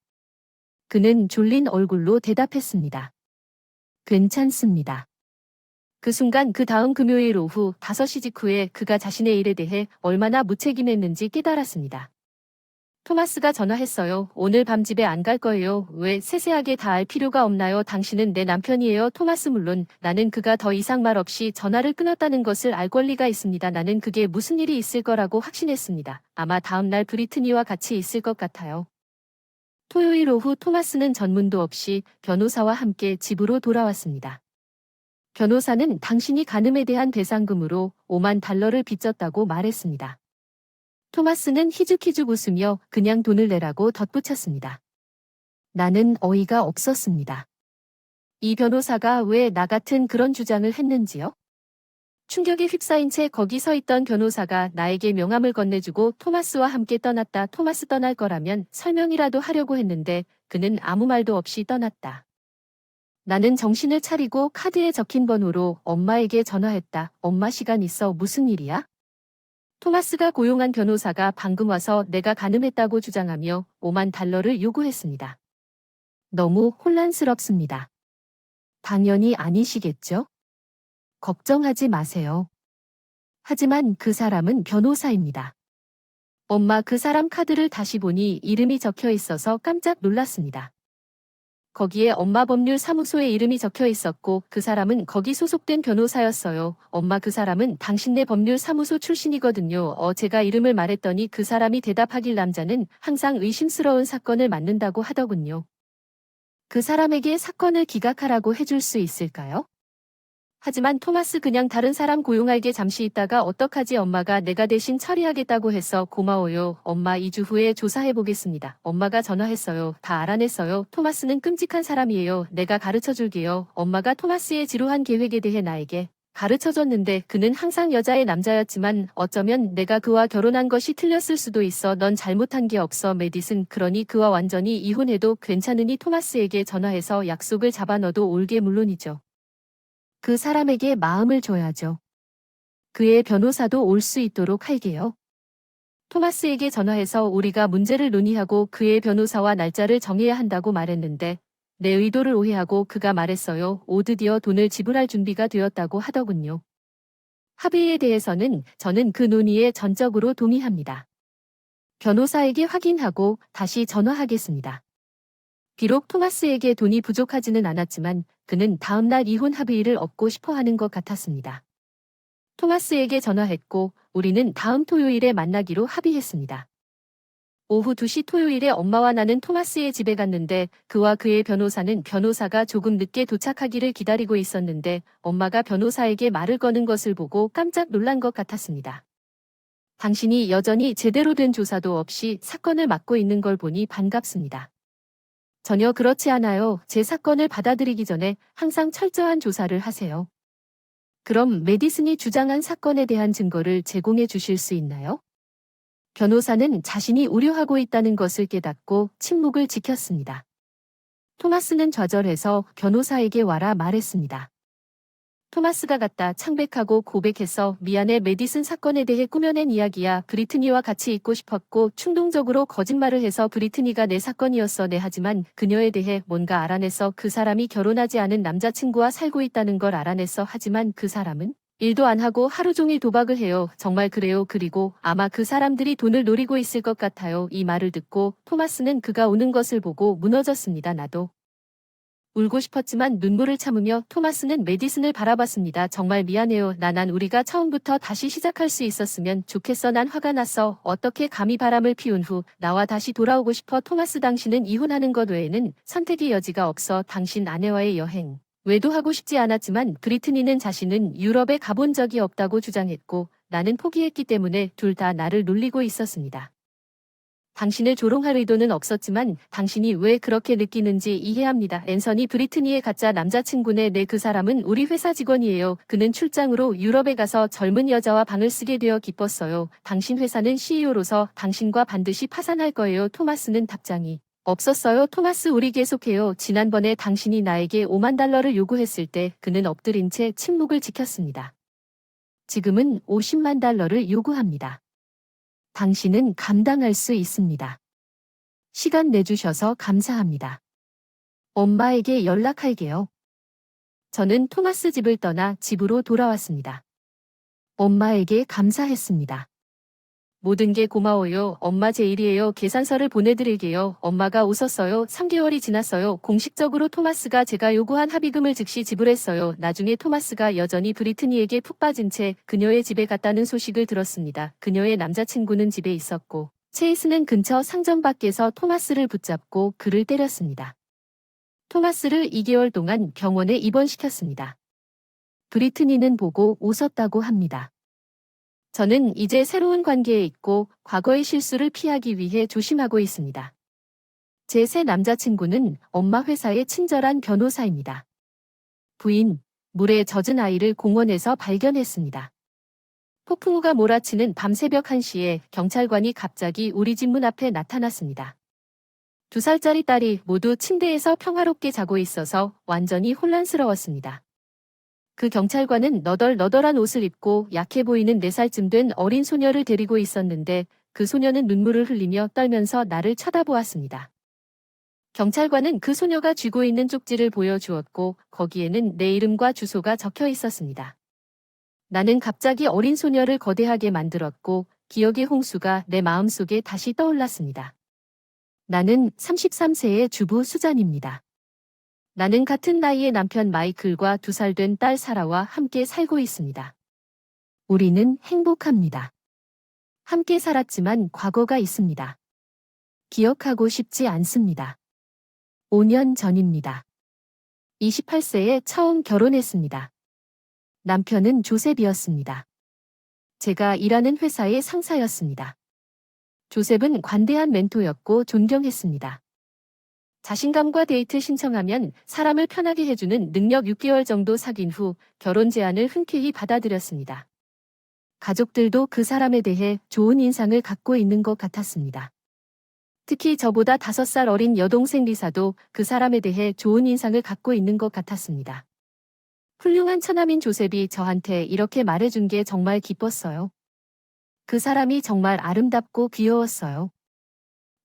그는 졸린 얼굴로 대답했습니다. 괜찮습니다. 그 순간 그 다음 금요일 오후 5시 직후에 그가 자신의 일에 대해 얼마나 무책임했는지 깨달았습니다. 토마스가 전화했어요. 오늘 밤 집에 안 갈 거예요. 왜? 세세하게 다 알 필요가 없나요? 당신은 내 남편이에요. 토마스, 물론 나는 그가 더 이상 말 없이 전화를 끊었다는 것을 알 권리가 있습니다. 나는 그게 무슨 일이 있을 거라고 확신했습니다. 아마 다음 날 브리트니와 같이 있을 것 같아요. 토요일 오후 토마스는 전문도 없이 변호사와 함께 집으로 돌아왔습니다. 변호사는 당신이 간음에 대한 배상금으로 $50,000를 빚졌다고 말했습니다. 토마스는 희죽희죽 웃으며 그냥 돈을 내라고 덧붙였습니다. 나는 어이가 없었습니다. 이 변호사가 왜 나 같은 그런 주장을 했는지요? 충격에 휩싸인 채 거기 서 있던 변호사가 나에게 명함을 건네주고 토마스와 함께 떠났다. 토마스 떠날 거라면 설명이라도 하려고 했는데 그는 아무 말도 없이 떠났다. 나는 정신을 차리고 카드에 적힌 번호로 엄마에게 전화했다. 엄마 시간 있어? 무슨 일이야? 토마스가 고용한 변호사가 방금 와서 내가 가늠했다고 주장하며 5만 달러를 요구했습니다. 너무 혼란스럽습니다. 당연히 아니시겠죠? 걱정하지 마세요. 하지만 그 사람은 변호사입니다. 엄마 그 사람 카드를 다시 보니 이름이 적혀 있어서 깜짝 놀랐습니다. 거기에 엄마 법률 사무소에 이름이 적혀 있었고 그 사람은 거기 소속된 변호사였어요. 엄마 그 사람은 당신네 법률 사무소 출신이거든요. 제가 이름을 말했더니 그 사람이 대답하길 남자는 항상 의심스러운 사건을 맡는다고 하더군요. 그 사람에게 사건을 기각하라고 해줄 수 있을까요? 하지만 토마스 그냥 다른 사람 고용할게 잠시 있다가 어떡하지 엄마가 내가 대신 처리하겠다고 해서 고마워요. 엄마 2주 후에 조사해보겠습니다. 엄마가 전화했어요. 다 알아냈어요. 토마스는 끔찍한 사람이에요. 내가 가르쳐줄게요. 엄마가 토마스의 지루한 계획에 대해 나에게 가르쳐줬는데 그는 항상 여자의 남자였지만 어쩌면 내가 그와 결혼한 것이 틀렸을 수도 있어. 넌 잘못한 게 없어 메디슨. 그러니 그와 완전히 이혼해도 괜찮으니 토마스에게 전화해서 약속을 잡아 너도 올게 물론이죠. 그 사람에게 마음을 줘야죠. 그의 변호사도 올 수 있도록 할게요. 토마스에게 전화해서 우리가 문제를 논의하고 그의 변호사와 날짜를 정해야 한다고 말했는데 내 의도를 오해하고 그가 말했어요. 드디어 돈을 지불할 준비가 되었다고 하더군요. 합의에 대해서는 저는 그 논의에 전적으로 동의합니다. 변호사에게 확인하고 다시 전화하겠습니다. 비록 토마스에게 돈이 부족하지는 않았지만 그는 다음날 이혼 합의를 얻고 싶어 하는 것 같았습니다. 토마스에게 전화했고 우리는 다음 토요일에 만나기로 합의했습니다. 오후 2시 토요일에 엄마와 나는 토마스의 집에 갔는데 그와 그의 변호사는 변호사가 조금 늦게 도착하기를 기다리고 있었는데 엄마가 변호사에게 말을 거는 것을 보고 깜짝 놀란 것 같았습니다. 당신이 여전히 제대로 된 조사도 없이 사건을 맡고 있는 걸 보니 반갑습니다. 전혀 그렇지 않아요. 제 사건을 받아들이기 전에 항상 철저한 조사를 하세요. 그럼 메디슨이 주장한 사건에 대한 증거를 제공해 주실 수 있나요? 변호사는 자신이 우려하고 있다는 것을 깨닫고 침묵을 지켰습니다. 토마스는 좌절해서 변호사에게 와라 말했습니다. 토마스가 갔다 창백하고 고백했어. 미안해 메디슨 사건에 대해 꾸며낸 이야기야. 브리트니와 같이 있고 싶었고 충동적으로 거짓말을 해서 브리트니가 내 사건이었어. 네 하지만 그녀에 대해 뭔가 알아냈어. 그 사람이 결혼하지 않은 남자친구와 살고 있다는 걸 알아냈어. 하지만 그 사람은 일도 안 하고 하루 종일 도박을 해요. 정말 그래요. 그리고 아마 그 사람들이 돈을 노리고 있을 것 같아요. 이 말을 듣고 토마스는 그가 우는 것을 보고 무너졌습니다. 나도 울고 싶었지만 눈물을 참으며 토마스는 메디슨을 바라봤습니다. 정말 미안해요. 난 우리가 처음부터 다시 시작할 수 있었으면 좋겠어. 난 화가 났어. 어떻게 감히 바람을 피운 후 나와 다시 돌아오고 싶어. 토마스 당신은 이혼하는 것 외에는 선택의 여지가 없어. 당신 아내와의 여행. 외도하고 싶지 않았지만 브리트니는 자신은 유럽에 가본 적이 없다고 주장했고 나는 포기했기 때문에 둘 다 나를 놀리고 있었습니다. 당신을 조롱할 의도는 없었지만 당신이 왜 그렇게 느끼는지 이해합니다. 앤서니 브리트니의 가짜 남자친구네. 네, 그 사람은 우리 회사 직원이에요. 그는 출장으로 유럽에 가서 젊은 여자와 방을 쓰게 되어 기뻤어요. 당신 회사는 CEO로서 당신과 반드시 파산할 거예요. 토마스는 답장이 없었어요. 토마스 우리 계속해요. 지난번에 당신이 나에게 5만 달러를 요구했을 때 그는 엎드린 채 침묵을 지켰습니다. 지금은 50만 달러를 요구합니다. 당신은 감당할 수 있습니다. 시간 내주셔서 감사합니다. 엄마에게 연락할게요. 저는 토마스 집을 떠나 집으로 돌아왔습니다. 엄마에게 감사했습니다. 모든 게 고마워요. 엄마 제 일이에요. 계산서를 보내드릴게요. 엄마가 웃었어요. 3개월이 지났어요. 공식적으로 토마스가 제가 요구한 합의금을 즉시 지불했어요. 나중에 토마스가 여전히 브리트니에게 푹 빠진 채 그녀의 집에 갔다는 소식을 들었습니다. 그녀의 남자친구는 집에 있었고 체이스는 근처 상점 밖에서 토마스를 붙잡고 그를 때렸습니다. 토마스를 2개월 동안 병원에 입원시켰습니다. 브리트니는 보고 웃었다고 합니다. 저는 이제 새로운 관계에 있고 과거의 실수를 피하기 위해 조심하고 있습니다. 제 새 남자친구는 엄마 회사의 친절한 변호사입니다. 부인, 물에 젖은 아이를 공원에서 발견했습니다. 폭풍우가 몰아치는 밤 새벽 1시에 경찰관이 갑자기 우리 집 문 앞에 나타났습니다. 2살짜리 딸이 모두 침대에서 평화롭게 자고 있어서 완전히 혼란스러웠습니다. 그 경찰관은 너덜너덜한 옷을 입고 약해 보이는 4살쯤 된 어린 소녀를 데리고 있었는데 그 소녀는 눈물을 흘리며 떨면서 나를 쳐다보았습니다. 경찰관은 그 소녀가 쥐고 있는 쪽지를 보여주었고 거기에는 내 이름과 주소가 적혀 있었습니다. 나는 갑자기 어린 소녀를 거대하게 만들었고 기억의 홍수가 내 마음속에 다시 떠올랐습니다. 나는 33세의 주부 수잔입니다. 나는 같은 나이의 남편 마이클과 2살 된 딸 사라와 함께 살고 있습니다. 우리는 행복합니다. 함께 살았지만 과거가 있습니다. 기억하고 싶지 않습니다. 5년 전입니다. 28세에 처음 결혼했습니다. 남편은 조셉이었습니다. 제가 일하는 회사의 상사였습니다. 조셉은 관대한 멘토였고 존경했습니다. 자신감과 데이트 신청하면 사람을 편하게 해주는 능력 6개월 정도 사귄 후 결혼 제안을 흔쾌히 받아들였습니다. 가족들도 그 사람에 대해 좋은 인상을 갖고 있는 것 같았습니다. 특히 저보다 5살 어린 여동생 리사도 그 사람에 대해 좋은 인상을 갖고 있는 것 같았습니다. 훌륭한 처남인 조셉이 저한테 이렇게 말해준 게 정말 기뻤어요. 그 사람이 정말 아름답고 귀여웠어요.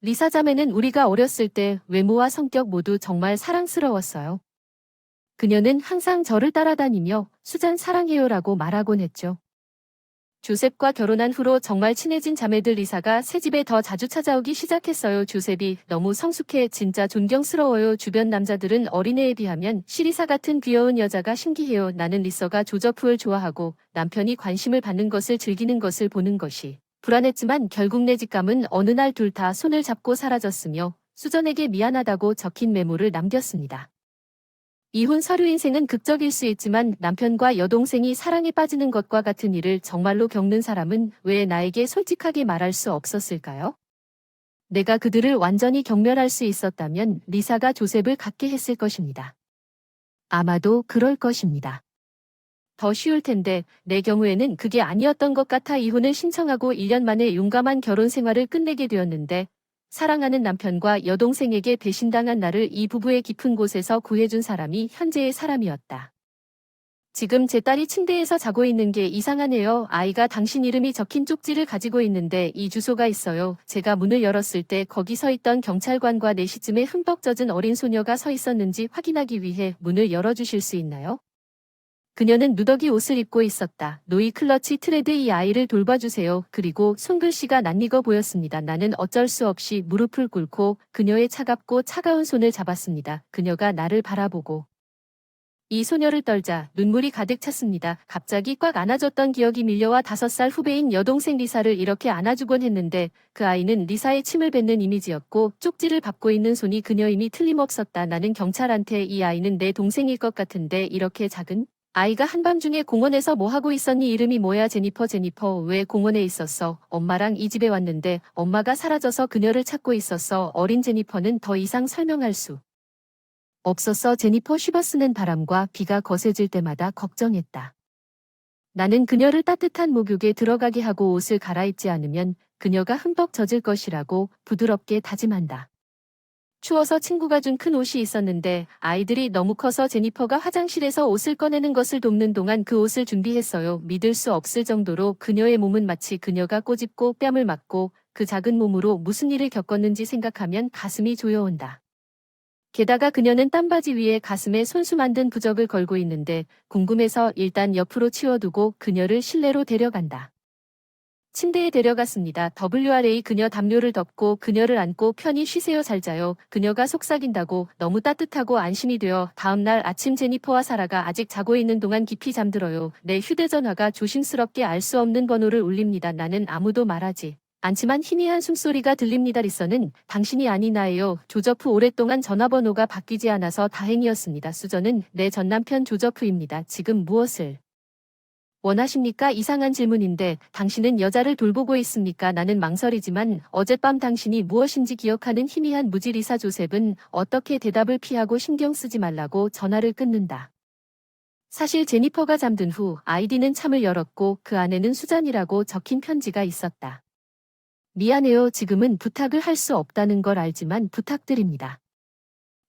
리사 자매는 우리가 어렸을 때 외모와 성격 모두 정말 사랑스러웠어요. 그녀는 항상 저를 따라다니며 수잔 사랑해요라고 말하곤 했죠. 조셉과 결혼한 후로 정말 친해진 자매들 리사가 새집에 더 자주 찾아오기 시작했어요. 조셉이 너무 성숙해 진짜 존경스러워요. 주변 남자들은 어린애에 비하면 시리사 같은 귀여운 여자가 신기해요. 나는 리서가 조저프를 좋아하고 남편이 관심을 받는 것을 즐기는 것을 보는 것이 불안했지만 결국 내 직감은 어느 날 둘 다 손을 잡고 사라졌으며 수전에게 미안하다고 적힌 메모를 남겼습니다. 이혼 서류 인생은 극적일 수 있지만 남편과 여동생이 사랑에 빠지는 것과 같은 일을 정말로 겪는 사람은 왜 나에게 솔직하게 말할 수 없었을까요? 내가 그들을 완전히 경멸할 수 있었다면 리사가 조셉을 갖게 했을 것입니다. 아마도 그럴 것입니다. 더 쉬울 텐데 내 경우에는 그게 아니었던 것 같아 이혼을 신청하고 1년 만에 용감한 결혼 생활을 끝내게 되었는데 사랑하는 남편과 여동생에게 배신당한 나를 이 부부의 깊은 곳에서 구해준 사람이 현재의 사람이었다. 지금 제 딸이 침대에서 자고 있는 게 이상하네요. 아이가 당신 이름이 적힌 쪽지를 가지고 있는데 이 주소가 있어요. 제가 문을 열었을 때 거기 서 있던 경찰관과 4시쯤에 흠뻑 젖은 어린 소녀가 서 있었는지 확인하기 위해 문을 열어주실 수 있나요? 그녀는 누더기 옷을 입고 있었다. 노이 클러치 트레드 이 아이를 돌봐주세요. 그리고 손글씨가 낯익어 보였습니다. 나는 어쩔 수 없이 무릎을 꿇고 그녀의 차갑고 차가운 손을 잡았습니다. 그녀가 나를 바라보고 이 소녀를 떨자 눈물이 가득 찼습니다. 갑자기 꽉 안아줬던 기억이 밀려와 5살 후배인 여동생 리사를 이렇게 안아주곤 했는데 그 아이는 리사의 침을 뱉는 이미지였고 쪽지를 밟고 있는 손이 그녀임이 틀림없었다. 나는 경찰한테 이 아이는 내 동생일 것 같은데 이렇게 작은 아이가 한밤중에 공원에서 뭐 하고 있었니? 이름이 뭐야? 제니퍼 왜 공원에 있었어? 엄마랑 이 집에 왔는데 엄마가 사라져서 그녀를 찾고 있었어. 어린 제니퍼는 더 이상 설명할 수 없었어. 제니퍼 쉬버스는 바람과 비가 거세질 때마다 걱정했다. 나는 그녀를 따뜻한 목욕에 들어가게 하고 옷을 갈아입지 않으면 그녀가 흠뻑 젖을 것이라고 부드럽게 다짐한다. 추워서 친구가 준 큰 옷이 있었는데 아이들이 너무 커서 제니퍼가 화장실에서 옷을 꺼내는 것을 돕는 동안 그 옷을 준비했어요. 믿을 수 없을 정도로 그녀의 몸은 마치 그녀가 꼬집고 뺨을 맞고 그 작은 몸으로 무슨 일을 겪었는지 생각하면 가슴이 조여온다. 게다가 그녀는 땀바지 위에 가슴에 손수 만든 부적을 걸고 있는데 궁금해서 일단 옆으로 치워두고 그녀를 실내로 데려간다. 침대에 데려갔습니다. WRA 그녀 담요를 덮고 그녀를 안고 편히 쉬세요. 잘 자요. 그녀가 속삭인다고 너무 따뜻하고 안심이 되어 다음날 아침 제니퍼와 사라가 아직 자고 있는 동안 깊이 잠들어요. 내 휴대전화가 조심스럽게 알 수 없는 번호를 울립니다. 나는 아무도 말하지 않지만 희미한 숨소리가 들립니다. 리서는 당신이 아니나예요. 조저프 오랫동안 전화번호가 바뀌지 않아서 다행이었습니다. 수저는 내 전남편 조저프입니다. 지금 무엇을 원하십니까? 이상한 질문인데 당신은 여자를 돌보고 있습니까? 나는 망설이지만 어젯밤 당신이 무엇인지 기억하는 희미한 무지. 리사. 조셉은 어떻게 대답을 피하고 신경 쓰지 말라고 전화를 끊는다. 사실 제니퍼가 잠든 후 아이디는 창을 열었고 그 안에는 수잔이라고 적힌 편지가 있었다. 미안해요. 지금은 부탁을 할 수 없다는 걸 알지만 부탁드립니다.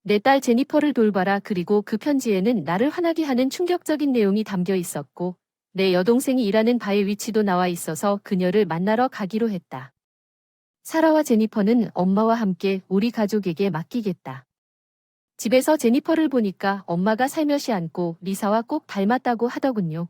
내 딸 제니퍼를 돌봐라. 그리고 그 편지에는 나를 화나게 하는 충격적인 내용이 담겨 있었고 내 여동생이 일하는 바의 위치도 나와 있어서 그녀를 만나러 가기로 했다. 사라와 제니퍼는 엄마와 함께 우리 가족에게 맡기겠다. 집에서 제니퍼를 보니까 엄마가 살며시 앉고 리사와 꼭 닮았다고 하더군요.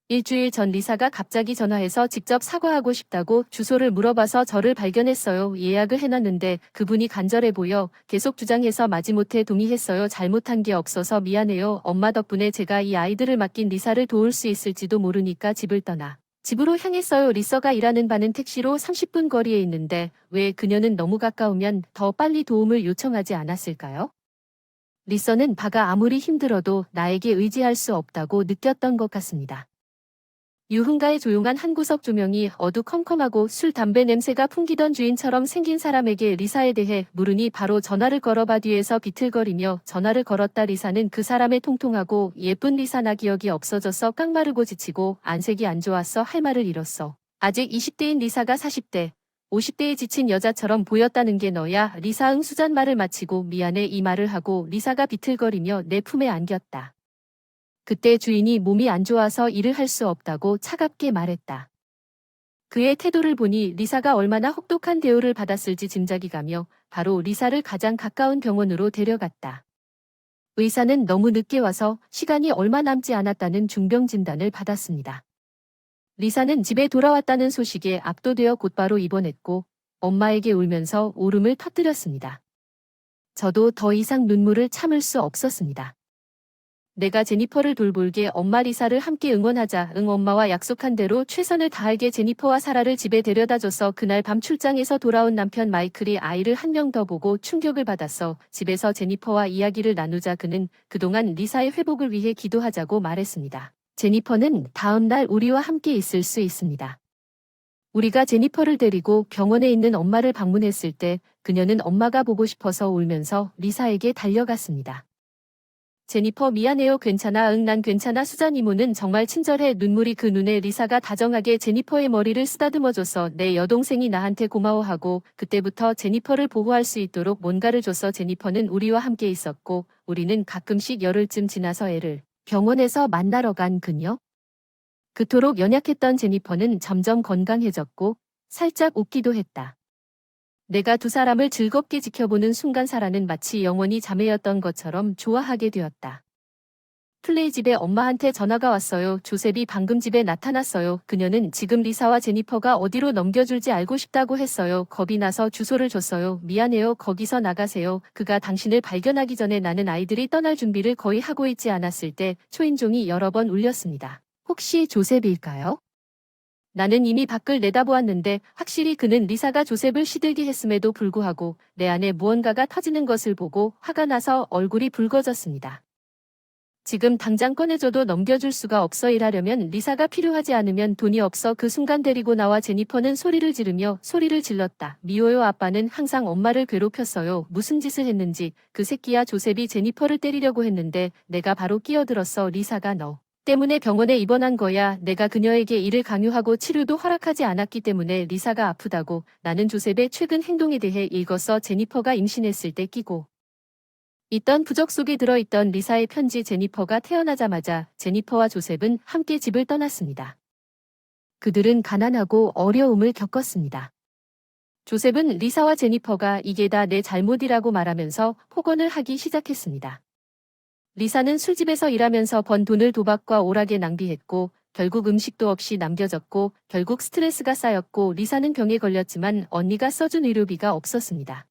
일주일 전 리사가 갑자기 전화해서 직접 사과하고 싶다고 주소를 물어봐서 저를 발견했어요. 예약을 해놨는데 그분이 간절해 보여 계속 주장해서 마지못해 동의했어요. 잘못한 게 없어서 미안해요. 엄마 덕분에 제가 이 아이들을 맡긴 리사를 도울 수 있을지도 모르니까 집을 떠나 집으로 향했어요. 리서가 일하는 바는 택시로 30분 거리에 있는데 왜 그녀는 너무 가까우면 더 빨리 도움을 요청하지 않았을까요? 리서는 바가 아무리 힘들어도 나에게 의지할 수 없다고 느꼈던 것 같습니다. 유흥가의 조용한 한 구석 조명이 어두컴컴하고 술 담배 냄새가 풍기던 주인처럼 생긴 사람에게 리사에 대해 물으니 바로 전화를 걸어봐. 뒤에서 비틀거리며 전화를 걸었다. 리사는 그 사람의 통통하고 예쁜 리사. 나 기억이 없어져서 깡마르고 지치고 안색이 안 좋았어. 할 말을 잃었어. 아직 20대인 리사가 40대, 50대에 지친 여자처럼 보였다는 게 너야. 리사. 응. 수잔 말을 마치고 미안해 이 말을 하고 리사가 비틀거리며 내 품에 안겼다. 그때 주인이 몸이 안 좋아서 일을 할 수 없다고 차갑게 말했다. 그의 태도를 보니 리사가 얼마나 혹독한 대우를 받았을지 짐작이 가며 바로 리사를 가장 가까운 병원으로 데려갔다. 의사는 너무 늦게 와서 시간이 얼마 남지 않았다는 중병 진단을 받았습니다. 리사는 집에 돌아왔다는 소식에 압도되어 곧바로 입원했고 엄마에게 울면서 울음을 터뜨렸습니다. 저도 더 이상 눈물을 참을 수 없었습니다. 내가 제니퍼를 돌볼게. 엄마. 리사를 함께 응원하자. 응. 엄마와 약속한 대로 최선을 다하게 제니퍼와 사라를 집에 데려다줘서 그날 밤 출장에서 돌아온 남편 마이클이 아이를 한 명 더 보고 충격을 받았어. 집에서 제니퍼와 이야기를 나누자. 그는 그동안 리사의 회복을 위해 기도하자고 말했습니다. 제니퍼는 다음 날 우리와 함께 있을 수 있습니다. 우리가 제니퍼를 데리고 병원에 있는 엄마를 방문했을 때 그녀는 엄마가 보고 싶어서 울면서 리사에게 달려갔습니다. 제니퍼 미안해요. 괜찮아. 응. 난 괜찮아. 수잔 이모는 정말 친절해. 눈물이 그 눈에. 리사가 다정하게 제니퍼의 머리를 쓰다듬어줘서 내 여동생이 나한테 고마워하고 그때부터 제니퍼를 보호할 수 있도록 뭔가를 줬어. 제니퍼는 우리와 함께 있었고 우리는 가끔씩 열흘쯤 지나서 애를 병원에서 만나러 간 그녀. 그토록 연약했던 제니퍼는 점점 건강해졌고 살짝 웃기도 했다. 내가 두 사람을 즐겁게 지켜보는 순간 사라는 마치 영원히 자매였던 것처럼 좋아하게 되었다. 플레이 집에 엄마한테 전화가 왔어요. 조셉이 방금 집에 나타났어요. 그녀는 지금 리사와 제니퍼가 어디로 넘겨줄지 알고 싶다고 했어요. 겁이 나서 주소를 줬어요. 미안해요. 거기서 나가세요. 그가 당신을 발견하기 전에 나는 아이들이 떠날 준비를 거의 하고 있지 않았을 때 초인종이 여러 번 울렸습니다. 혹시 조셉일까요? 나는 이미 밖을 내다보았는데 확실히 그는 리사가 조셉을 시들게 했음에도 불구하고 내 안에 무언가가 터지는 것을 보고 화가 나서 얼굴이 붉어졌습니다. 지금 당장 꺼내줘도 넘겨줄 수가 없어. 일하려면 리사가 필요하지 않으면 돈이 없어. 그 순간 데리고 나와. 제니퍼는 소리를 지르며 소리를 질렀다. 미워요. 아빠는 항상 엄마를 괴롭혔어요. 무슨 짓을 했는지. 그 새끼야. 조셉이 제니퍼를 때리려고 했는데 내가 바로 끼어들었어. 리사가 너 때문에 병원에 입원한 거야. 내가 그녀에게 일을 강요하고 치료도 허락하지 않았기 때문에 리사가 아프다고. 나는 조셉의 최근 행동에 대해 읽었어. 제니퍼가 임신했을 때 끼고 있던 부적 속에 들어있던 리사의 편지. 제니퍼가 태어나자마자 제니퍼와 조셉은 함께 집을 떠났습니다. 그들은 가난하고 어려움을 겪었습니다. 조셉은 리사와 제니퍼가 이게 다 내 잘못이라고 말하면서 폭언을 하기 시작했습니다. 리사는 술집에서 일하면서 번 돈을 도박과 오락에 낭비했고 결국 음식도 없이 남겨졌고 결국 스트레스가 쌓였고 리사는 병에 걸렸지만 언니가 써준 의료비가 없었습니다.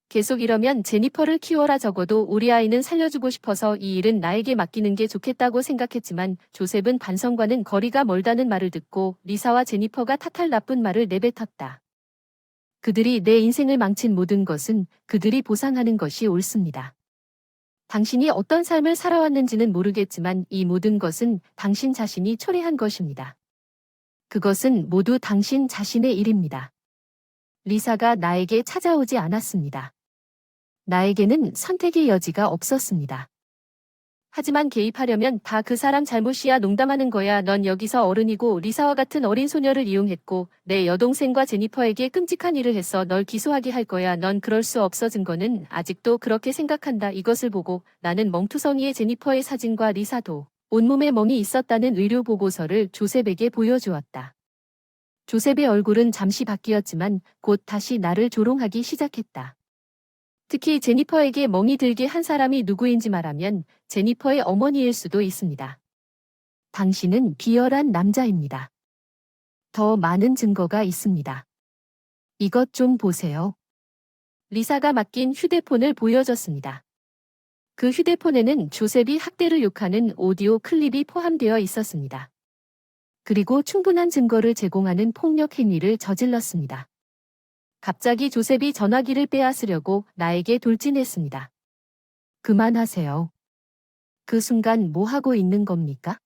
계속 이러면 제니퍼를 키워라. 적어도 우리 아이는 살려주고 싶어서 이 일은 나에게 맡기는 게 좋겠다고 생각했지만 조셉은 반성과는 거리가 멀다는 말을 듣고 리사와 제니퍼가 탓할 나쁜 말을 내뱉었다. 그들이 내 인생을 망친 모든 것은 그들이 보상하는 것이 옳습니다. 당신이 어떤 삶을 살아왔는지는 모르겠지만 이 모든 것은 당신 자신이 초래한 것입니다. 그것은 모두 당신 자신의 일입니다. 리사가 나에게 찾아오지 않았습니다. 나에게는 선택의 여지가 없었습니다. 하지만 개입하려면 다 그 사람 잘못이야. 농담하는 거야. 넌 여기서 어른이고 리사와 같은 어린 소녀를 이용했고 내 여동생과 제니퍼에게 끔찍한 일을 해서 널 기소하게 할 거야. 넌 그럴 수 없어. 증거는 아직도 그렇게 생각한다. 이것을 보고 나는 멍투성이의 제니퍼의 사진과 리사도 온몸에 멍이 있었다는 의료 보고서를 조셉에게 보여주었다. 조셉의 얼굴은 잠시 바뀌었지만 곧 다시 나를 조롱하기 시작했다. 특히 제니퍼에게 멍이 들게 한 사람이 누구인지 말하면 제니퍼의 어머니일 수도 있습니다. 당신은 비열한 남자입니다. 더 많은 증거가 있습니다. 이것 좀 보세요. 리사가 맡긴 휴대폰을 보여줬습니다. 그 휴대폰에는 조셉이 학대를 욕하는 오디오 클립이 포함되어 있었습니다. 그리고 충분한 증거를 제공하는 폭력 행위를 저질렀습니다. 갑자기 조셉이 전화기를 빼앗으려고 나에게 돌진했습니다. 그만하세요. 그 순간 뭐 하고 있는 겁니까?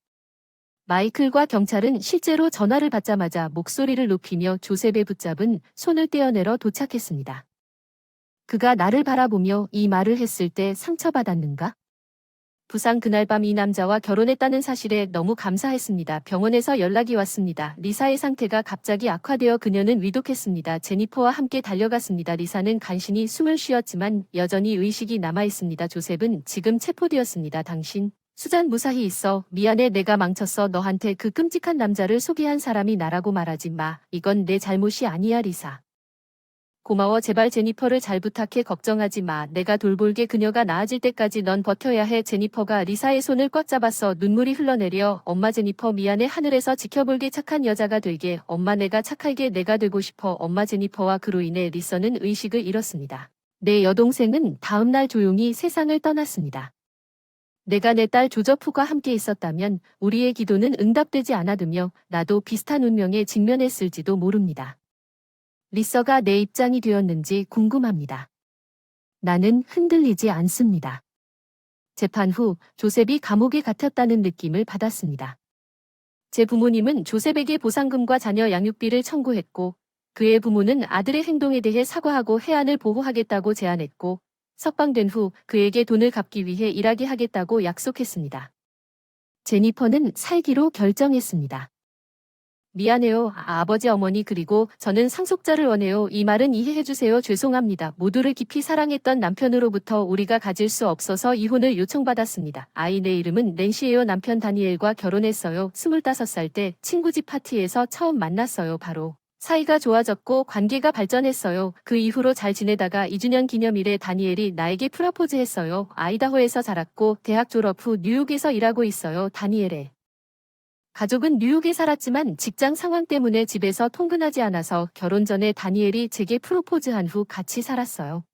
마이클과 경찰은 실제로 전화를 받자마자 목소리를 높이며 조셉의 붙잡은 손을 떼어내러 도착했습니다. 그가 나를 바라보며 이 말을 했을 때 상처받았는가? 부상 그날 밤 이 남자와 결혼했다는 사실에 너무 감사했습니다. 병원에서 연락이 왔습니다. 리사의 상태가 갑자기 악화되어 그녀는 위독했습니다. 제니퍼와 함께 달려갔습니다. 리사는 간신히 숨을 쉬었지만 여전히 의식이 남아있습니다. 조셉은 지금 체포되었습니다. 당신 수잔 무사히 있어. 미안해. 내가 망쳤어. 너한테 그 끔찍한 남자를 소개한 사람이 나라고 말하지 마. 이건 내 잘못이 아니야. 리사. 고마워. 제발 제니퍼를 잘 부탁해. 걱정하지 마. 내가 돌볼게. 그녀가 나아질 때까지 넌 버텨야 해. 제니퍼가 리사의 손을 꽉 잡았어. 눈물이 흘러내려. 엄마 제니퍼 미안해. 하늘에서 지켜볼게. 착한 여자가 되게. 엄마 내가 착하게 내가 되고 싶어. 엄마 제니퍼와 그로 인해 리서는 의식을 잃었습니다. 내 여동생은 다음날 조용히 세상을 떠났습니다. 내가 내 딸 조저프과 함께 있었다면 우리의 기도는 응답되지 않아두며 나도 비슷한 운명에 직면했을지도 모릅니다. 리서가 내 입장이 되었는지 궁금합니다. 나는 흔들리지 않습니다. 재판 후 조셉이 감옥에 갇혔다는 느낌을 받았습니다. 제 부모님은 조셉에게 보상금과 자녀 양육비를 청구했고 그의 부모는 아들의 행동에 대해 사과하고 해안을 보호하겠다고 제안했고 석방된 후 그에게 돈을 갚기 위해 일하게 하겠다고 약속했습니다. 제니퍼는 살기로 결정했습니다. 미안해요. 아버지 어머니 그리고 저는 상속자를 원해요. 이 말은 이해해주세요. 죄송합니다. 모두를 깊이 사랑했던 남편으로부터 우리가 가질 수 없어서 이혼을 요청받았습니다. 아이 내 이름은 낸시예요. 남편 다니엘과 결혼했어요. 25살 때 친구 집 파티에서 처음 만났어요. 바로 사이가 좋아졌고 관계가 발전했어요. 그 이후로 잘 지내다가 2주년 기념일에 다니엘이 나에게 프러포즈했어요. 아이다호에서 자랐고 대학 졸업 후 뉴욕에서 일하고 있어요. 다니엘의 가족은 뉴욕에 살았지만 직장 상황 때문에 집에서 통근하지 않아서 결혼 전에 다니엘이 제게 프로포즈한 후 같이 살았어요.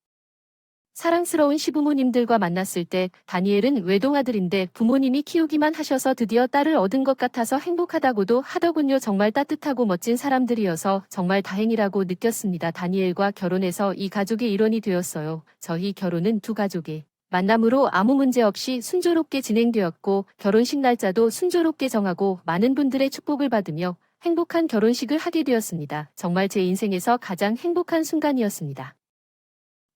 사랑스러운 시부모님들과 만났을 때 다니엘은 외동아들인데 부모님이 키우기만 하셔서 드디어 딸을 얻은 것 같아서 행복하다고도 하더군요. 정말 따뜻하고 멋진 사람들이어서 정말 다행이라고 느꼈습니다. 다니엘과 결혼해서 이 가족의 일원이 되었어요. 저희 결혼은 두 가족의 만남으로 아무 문제 없이 순조롭게 진행되었고 결혼식 날짜도 순조롭게 정하고 많은 분들의 축복을 받으며 행복한 결혼식을 하게 되었습니다. 정말 제 인생에서 가장 행복한 순간이었습니다.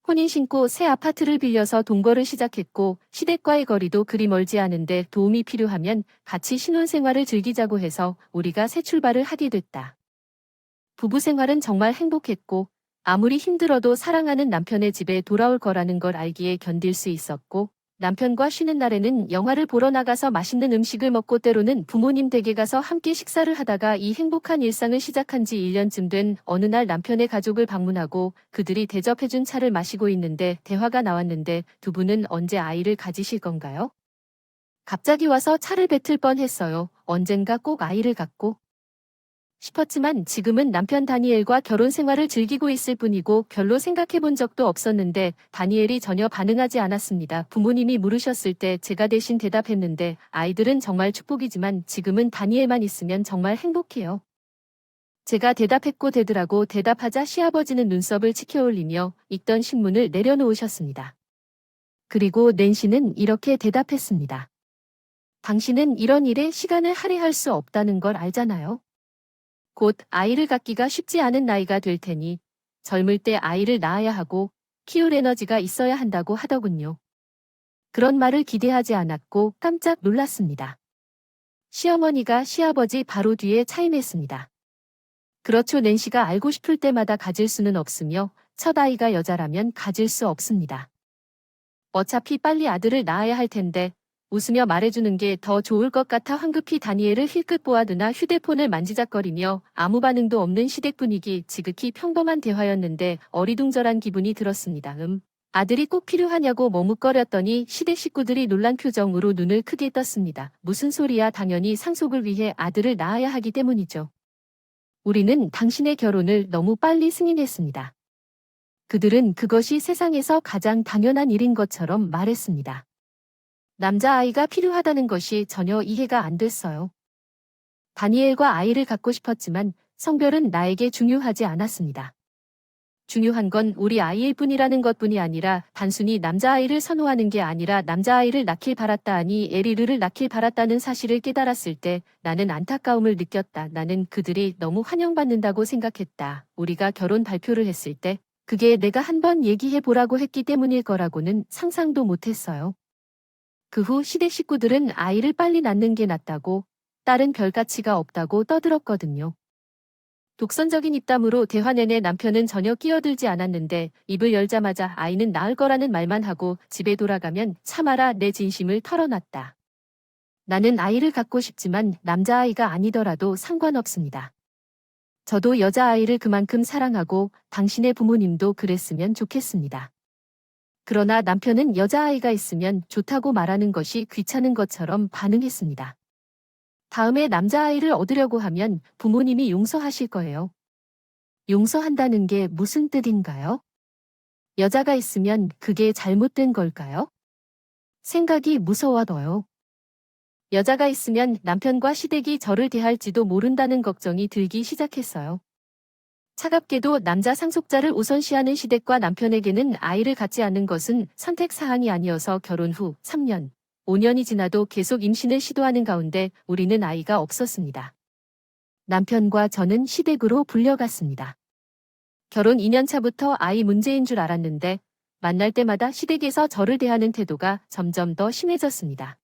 혼인 신고 새 아파트를 빌려서 동거를 시작했고 시댁과의 거리도 그리 멀지 않은데 도움이 필요하면 같이 신혼생활을 즐기자고 해서 우리가 새 출발을 하게 됐다. 부부 생활은 정말 행복했고 아무리 힘들어도 사랑하는 남편의 집에 돌아올 거라는 걸 알기에 견딜 수 있었고 남편과 쉬는 날에는 영화를 보러 나가서 맛있는 음식을 먹고 때로는 부모님 댁에 가서 함께 식사를 하다가 이 행복한 일상을 시작한 지 1년쯤 된 어느 날 남편의 가족을 방문하고 그들이 대접해준 차를 마시고 있는데 대화가 나왔는데 두 분은 언제 아이를 가지실 건가요? 갑자기 와서 차를 뱉을 뻔했어요. 언젠가 꼭 아이를 갖고 싶었지만 지금은 남편 다니엘과 결혼 생활을 즐기고 있을 뿐이고 별로 생각해 본 적도 없었는데 다니엘이 전혀 반응하지 않았습니다. 부모님이 물으셨을 때 제가 대신 대답했는데 아이들은 정말 축복이지만 지금은 다니엘만 있으면 정말 행복해요. 제가 대답했고 되더라고 대답하자 시아버지는 눈썹을 치켜올리며 읽던 신문을 내려놓으셨습니다. 그리고 낸시는 이렇게 대답했습니다. 당신은 이런 일에 시간을 할애할 수 없다는 걸 알잖아요. 곧 아이를 갖기가 쉽지 않은 나이가 될 테니 젊을 때 아이를 낳아야 하고 키울 에너지가 있어야 한다고 하더군요. 그런 말을 기대하지 않았고 깜짝 놀랐습니다. 시어머니가 시아버지 바로 뒤에 차임했습니다. 그렇죠. 낸시가 알고 싶을 때마다 가질 수는 없으며 첫 아이가 여자라면 가질 수 없습니다. 어차피 빨리 아들을 낳아야 할 텐데 웃으며 말해주는 게 더 좋을 것 같아 황급히 다니엘을 힐끗 보아두나 휴대폰을 만지작거리며 아무 반응도 없는 시댁 분위기 지극히 평범한 대화였는데 어리둥절한 기분이 들었습니다. 아들이 꼭 필요하냐고 머뭇거렸더니 시댁 식구들이 놀란 표정으로 눈을 크게 떴습니다. 무슨 소리야. 당연히 상속을 위해 아들을 낳아야 하기 때문이죠. 우리는 당신의 결혼을 너무 빨리 승인했습니다. 그들은 그것이 세상에서 가장 당연한 일인 것처럼 말했습니다. 남자아이가 필요하다는 것이 전혀 이해가 안 됐어요. 다니엘과 아이를 갖고 싶었지만 성별은 나에게 중요하지 않았습니다. 중요한 건 우리 아이일 뿐이라는 것뿐이 아니라 단순히 남자아이를 선호하는 게 아니라 남자아이를 낳길 바랐다 하니 에리르를 낳길 바랐다는 사실을 깨달았을 때 나는 안타까움을 느꼈다. 나는 그들이 너무 환영받는다고 생각했다. 우리가 결혼 발표를 했을 때 그게 내가 한번 얘기해 보라고 했기 때문일 거라고는 상상도 못했어요. 그 후 시댁 식구들은 아이를 빨리 낳는 게 낫다고 딸은 별 가치가 없다고 떠들었거든요. 독선적인 입담으로 대화 내내 남편은 전혀 끼어들지 않았는데 입을 열자마자 아이는 낳을 거라는 말만 하고 집에 돌아가면 참아라 내 진심을 털어놨다. 나는 아이를 갖고 싶지만 남자아이가 아니더라도 상관없습니다. 저도 여자아이를 그만큼 사랑하고 당신의 부모님도 그랬으면 좋겠습니다. 그러나 남편은 여자아이가 있으면 좋다고 말하는 것이 귀찮은 것처럼 반응했습니다. 다음에 남자아이를 얻으려고 하면 부모님이 용서하실 거예요. 용서한다는 게 무슨 뜻인가요? 여자가 있으면 그게 잘못된 걸까요? 생각이 무서워져요. 여자가 있으면 남편과 시댁이 저를 대할지도 모른다는 걱정이 들기 시작했어요. 차갑게도 남자 상속자를 우선시하는 시댁과 남편에게는 아이를 갖지 않는 것은 선택사항이 아니어서 결혼 후 3년, 5년이 지나도 계속 임신을 시도하는 가운데 우리는 아이가 없었습니다. 남편과 저는 시댁으로 불려갔습니다. 결혼 2년 차부터 아이 문제인 줄 알았는데 만날 때마다 시댁에서 저를 대하는 태도가 점점 더 심해졌습니다.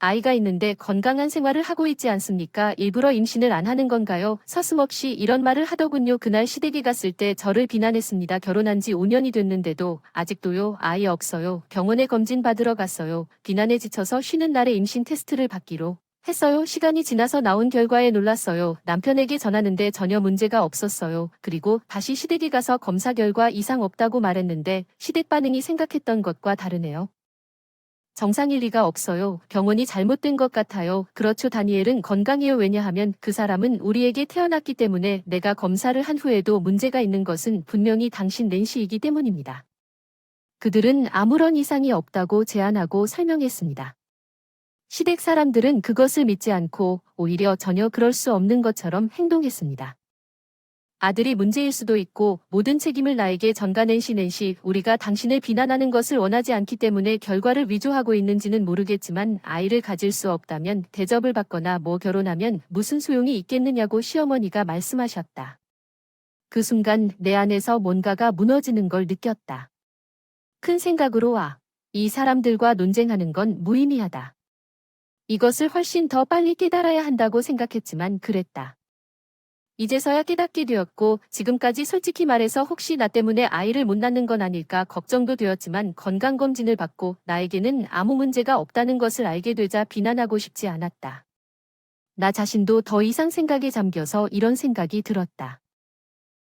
아이가 있는데 건강한 생활을 하고 있지 않습니까? 일부러 임신을 안 하는 건가요? 서슴없이 이런 말을 하더군요. 그날 시댁에 갔을 때 저를 비난했습니다. 결혼한 지 5년이 됐는데도 아직도요. 아이 없어요. 병원에 검진 받으러 갔어요. 비난에 지쳐서 쉬는 날에 임신 테스트를 받기로 했어요. 시간이 지나서 나온 결과에 놀랐어요. 남편에게 전하는데 전혀 문제가 없었어요. 그리고 다시 시댁에 가서 검사 결과 이상 없다고 말했는데 시댁 반응이 생각했던 것과 다르네요. 정상일 리가 없어요. 병원이 잘못된 것 같아요. 그렇죠. 다니엘은 건강해요. 왜냐하면 그 사람은 우리에게 태어났기 때문에 내가 검사를 한 후에도 문제가 있는 것은 분명히 당신 낸시이기 때문입니다. 그들은 아무런 이상이 없다고 제안하고 설명했습니다. 시댁 사람들은 그것을 믿지 않고 오히려 전혀 그럴 수 없는 것처럼 행동했습니다. 아들이 문제일 수도 있고 모든 책임을 나에게 전가 낸시 우리가 당신을 비난하는 것을 원하지 않기 때문에 결과를 위조하고 있는지는 모르겠지만 아이를 가질 수 없다면 대접을 받거나 결혼하면 무슨 소용이 있겠느냐고 시어머니가 말씀하셨다. 그 순간 내 안에서 뭔가가 무너지는 걸 느꼈다. 큰 생각으로 이 사람들과 논쟁하는 건 무의미하다. 이것을 훨씬 더 빨리 깨달아야 한다고 생각했지만 그랬다. 이제서야 깨닫게 되었고 지금까지 솔직히 말해서 혹시 나 때문에 아이를 못 낳는 건 아닐까 걱정도 되었지만 건강검진을 받고 나에게는 아무 문제가 없다는 것을 알게 되자 비난하고 싶지 않았다. 나 자신도 더 이상 생각에 잠겨서 이런 생각이 들었다.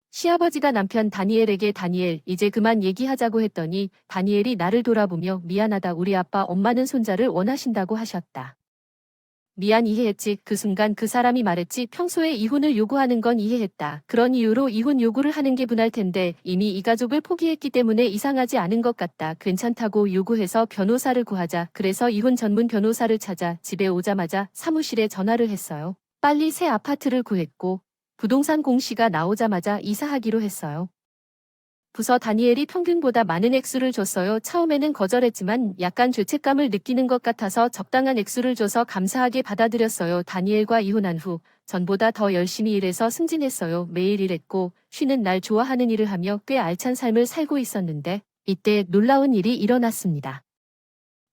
시아버지가 남편 다니엘에게 다니엘 이제 그만 얘기하자고 했더니 다니엘이 나를 돌아보며 미안하다 우리 아빠 엄마는 손자를 원하신다고 하셨다. 미안 이해했지. 그 순간 그 사람이 말했지 평소에 이혼을 요구하는 건 이해했다. 그런 이유로 이혼 요구를 하는 게 분할 텐데 이미 이 가족을 포기했기 때문에 이상하지 않은 것 같다. 괜찮다고 요구해서 변호사를 구하자. 그래서 이혼 전문 변호사를 찾아 집에 오자마자 사무실에 전화를 했어요. 빨리 새 아파트를 구했고 부동산 공시가 나오자마자 이사하기로 했어요. 부서 다니엘이 평균보다 많은 액수를 줬어요. 처음에는 거절했지만 약간 죄책감을 느끼는 것 같아서 적당한 액수를 줘서 감사하게 받아들였어요. 다니엘과 이혼한 후 전보다 더 열심히 일해서 승진했어요. 매일 일했고 쉬는 날 좋아하는 일을 하며 꽤 알찬 삶을 살고 있었는데 이때 놀라운 일이 일어났습니다.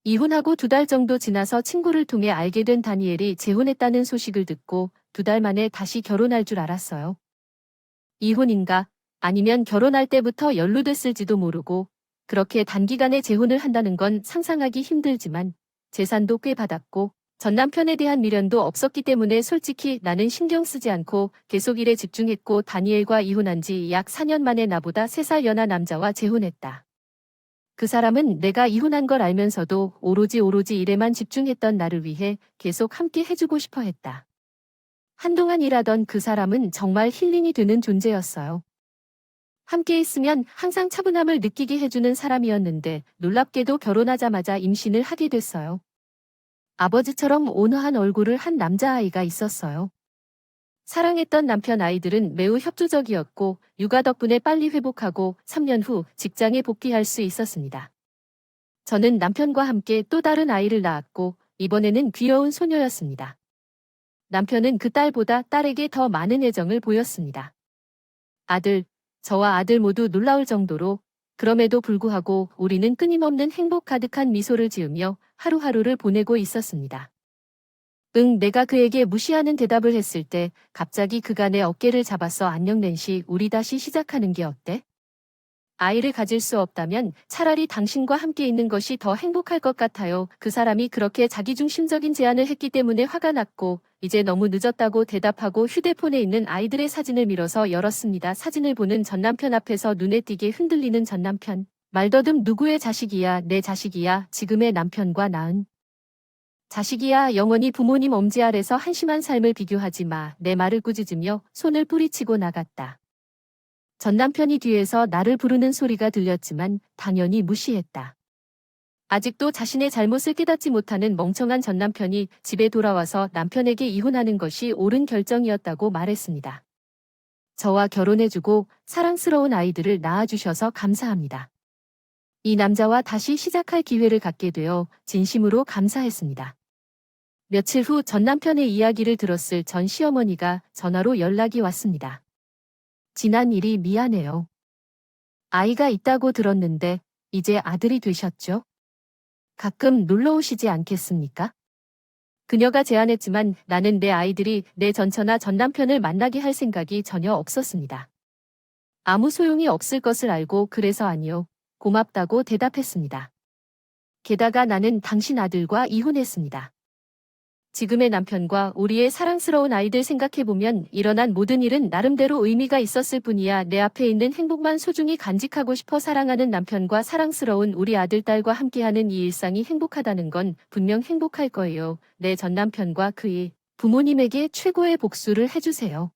이혼하고 2달 정도 지나서 친구를 통해 알게 된 다니엘이 재혼했다는 소식을 듣고 2달 만에 다시 결혼할 줄 알았어요. 이혼인가? 아니면 결혼할 때부터 연루됐을지도 모르고 그렇게 단기간에 재혼을 한다는 건 상상하기 힘들지만 재산도 꽤 받았고 전 남편에 대한 미련도 없었기 때문에 솔직히 나는 신경 쓰지 않고 계속 일에 집중했고 다니엘과 이혼한 지 약 4년 만에 나보다 3살 연하 남자와 재혼했다. 그 사람은 내가 이혼한 걸 알면서도 오로지 일에만 집중했던 나를 위해 계속 함께 해주고 싶어 했다. 한동안 일하던 그 사람은 정말 힐링이 되는 존재였어요. 함께 있으면 항상 차분함을 느끼게 해주는 사람이었는데 놀랍게도 결혼하자마자 임신을 하게 됐어요. 아버지처럼 온화한 얼굴을 한 남자아이가 있었어요. 사랑했던 남편 아이들은 매우 협조적이었고 육아 덕분에 빨리 회복하고 3년 후 직장에 복귀할 수 있었습니다. 저는 남편과 함께 또 다른 아이를 낳았고 이번에는 귀여운 소녀였습니다. 남편은 그 딸보다 딸에게 더 많은 애정을 보였습니다. 저와 아들 모두 놀라울 정도로 그럼에도 불구하고 우리는 끊임없는 행복 가득한 미소를 지으며 하루하루를 보내고 있었습니다. 내가 그에게 무시하는 대답을 했을 때 갑자기 그가 내 어깨를 잡았어. 안녕 낸시, 우리 다시 시작하는 게 어때? 아이를 가질 수 없다면 차라리 당신과 함께 있는 것이 더 행복할 것 같아요. 그 사람이 그렇게 자기중심적인 제안을 했기 때문에 화가 났고 이제 너무 늦었다고 대답하고 휴대폰에 있는 아이들의 사진을 밀어서 열었습니다. 사진을 보는 전남편 앞에서 눈에 띄게 흔들리는 전남편. 말더듬 누구의 자식이야? 내 자식이야. 지금의 남편과 낳은 자식이야. 영원히 부모님 엄지 아래서 한심한 삶을 비교하지 마. 내 말을 꾸짖으며 손을 뿌리치고 나갔다. 전 남편이 뒤에서 나를 부르는 소리가 들렸지만 당연히 무시했다. 아직도 자신의 잘못을 깨닫지 못하는 멍청한 전 남편이 집에 돌아와서 남편에게 이혼하는 것이 옳은 결정이었다고 말했습니다. 저와 결혼해주고 사랑스러운 아이들을 낳아주셔서 감사합니다. 이 남자와 다시 시작할 기회를 갖게 되어 진심으로 감사했습니다. 며칠 후 전 남편의 이야기를 들었을 전 시어머니가 전화로 연락이 왔습니다. 지난 일이 미안해요. 아이가 있다고 들었는데 이제 아들이 되셨죠? 가끔 놀러 오시지 않겠습니까? 그녀가 제안했지만 나는 내 아이들이 내 전처나 전 남편을 만나게 할 생각이 전혀 없었습니다. 아무 소용이 없을 것을 알고 그래서 아니요. 고맙다고 대답했습니다. 게다가 나는 당신 아들과 이혼했습니다. 지금의 남편과 우리의 사랑스러운 아이들 생각해보면 일어난 모든 일은 나름대로 의미가 있었을 뿐이야. 내 앞에 있는 행복만 소중히 간직하고 싶어. 사랑하는 남편과 사랑스러운 우리 아들, 딸과 함께하는 이 일상이 행복하다는 건 분명 행복할 거예요. 내 전 남편과 그의 부모님에게 최고의 복수를 해주세요.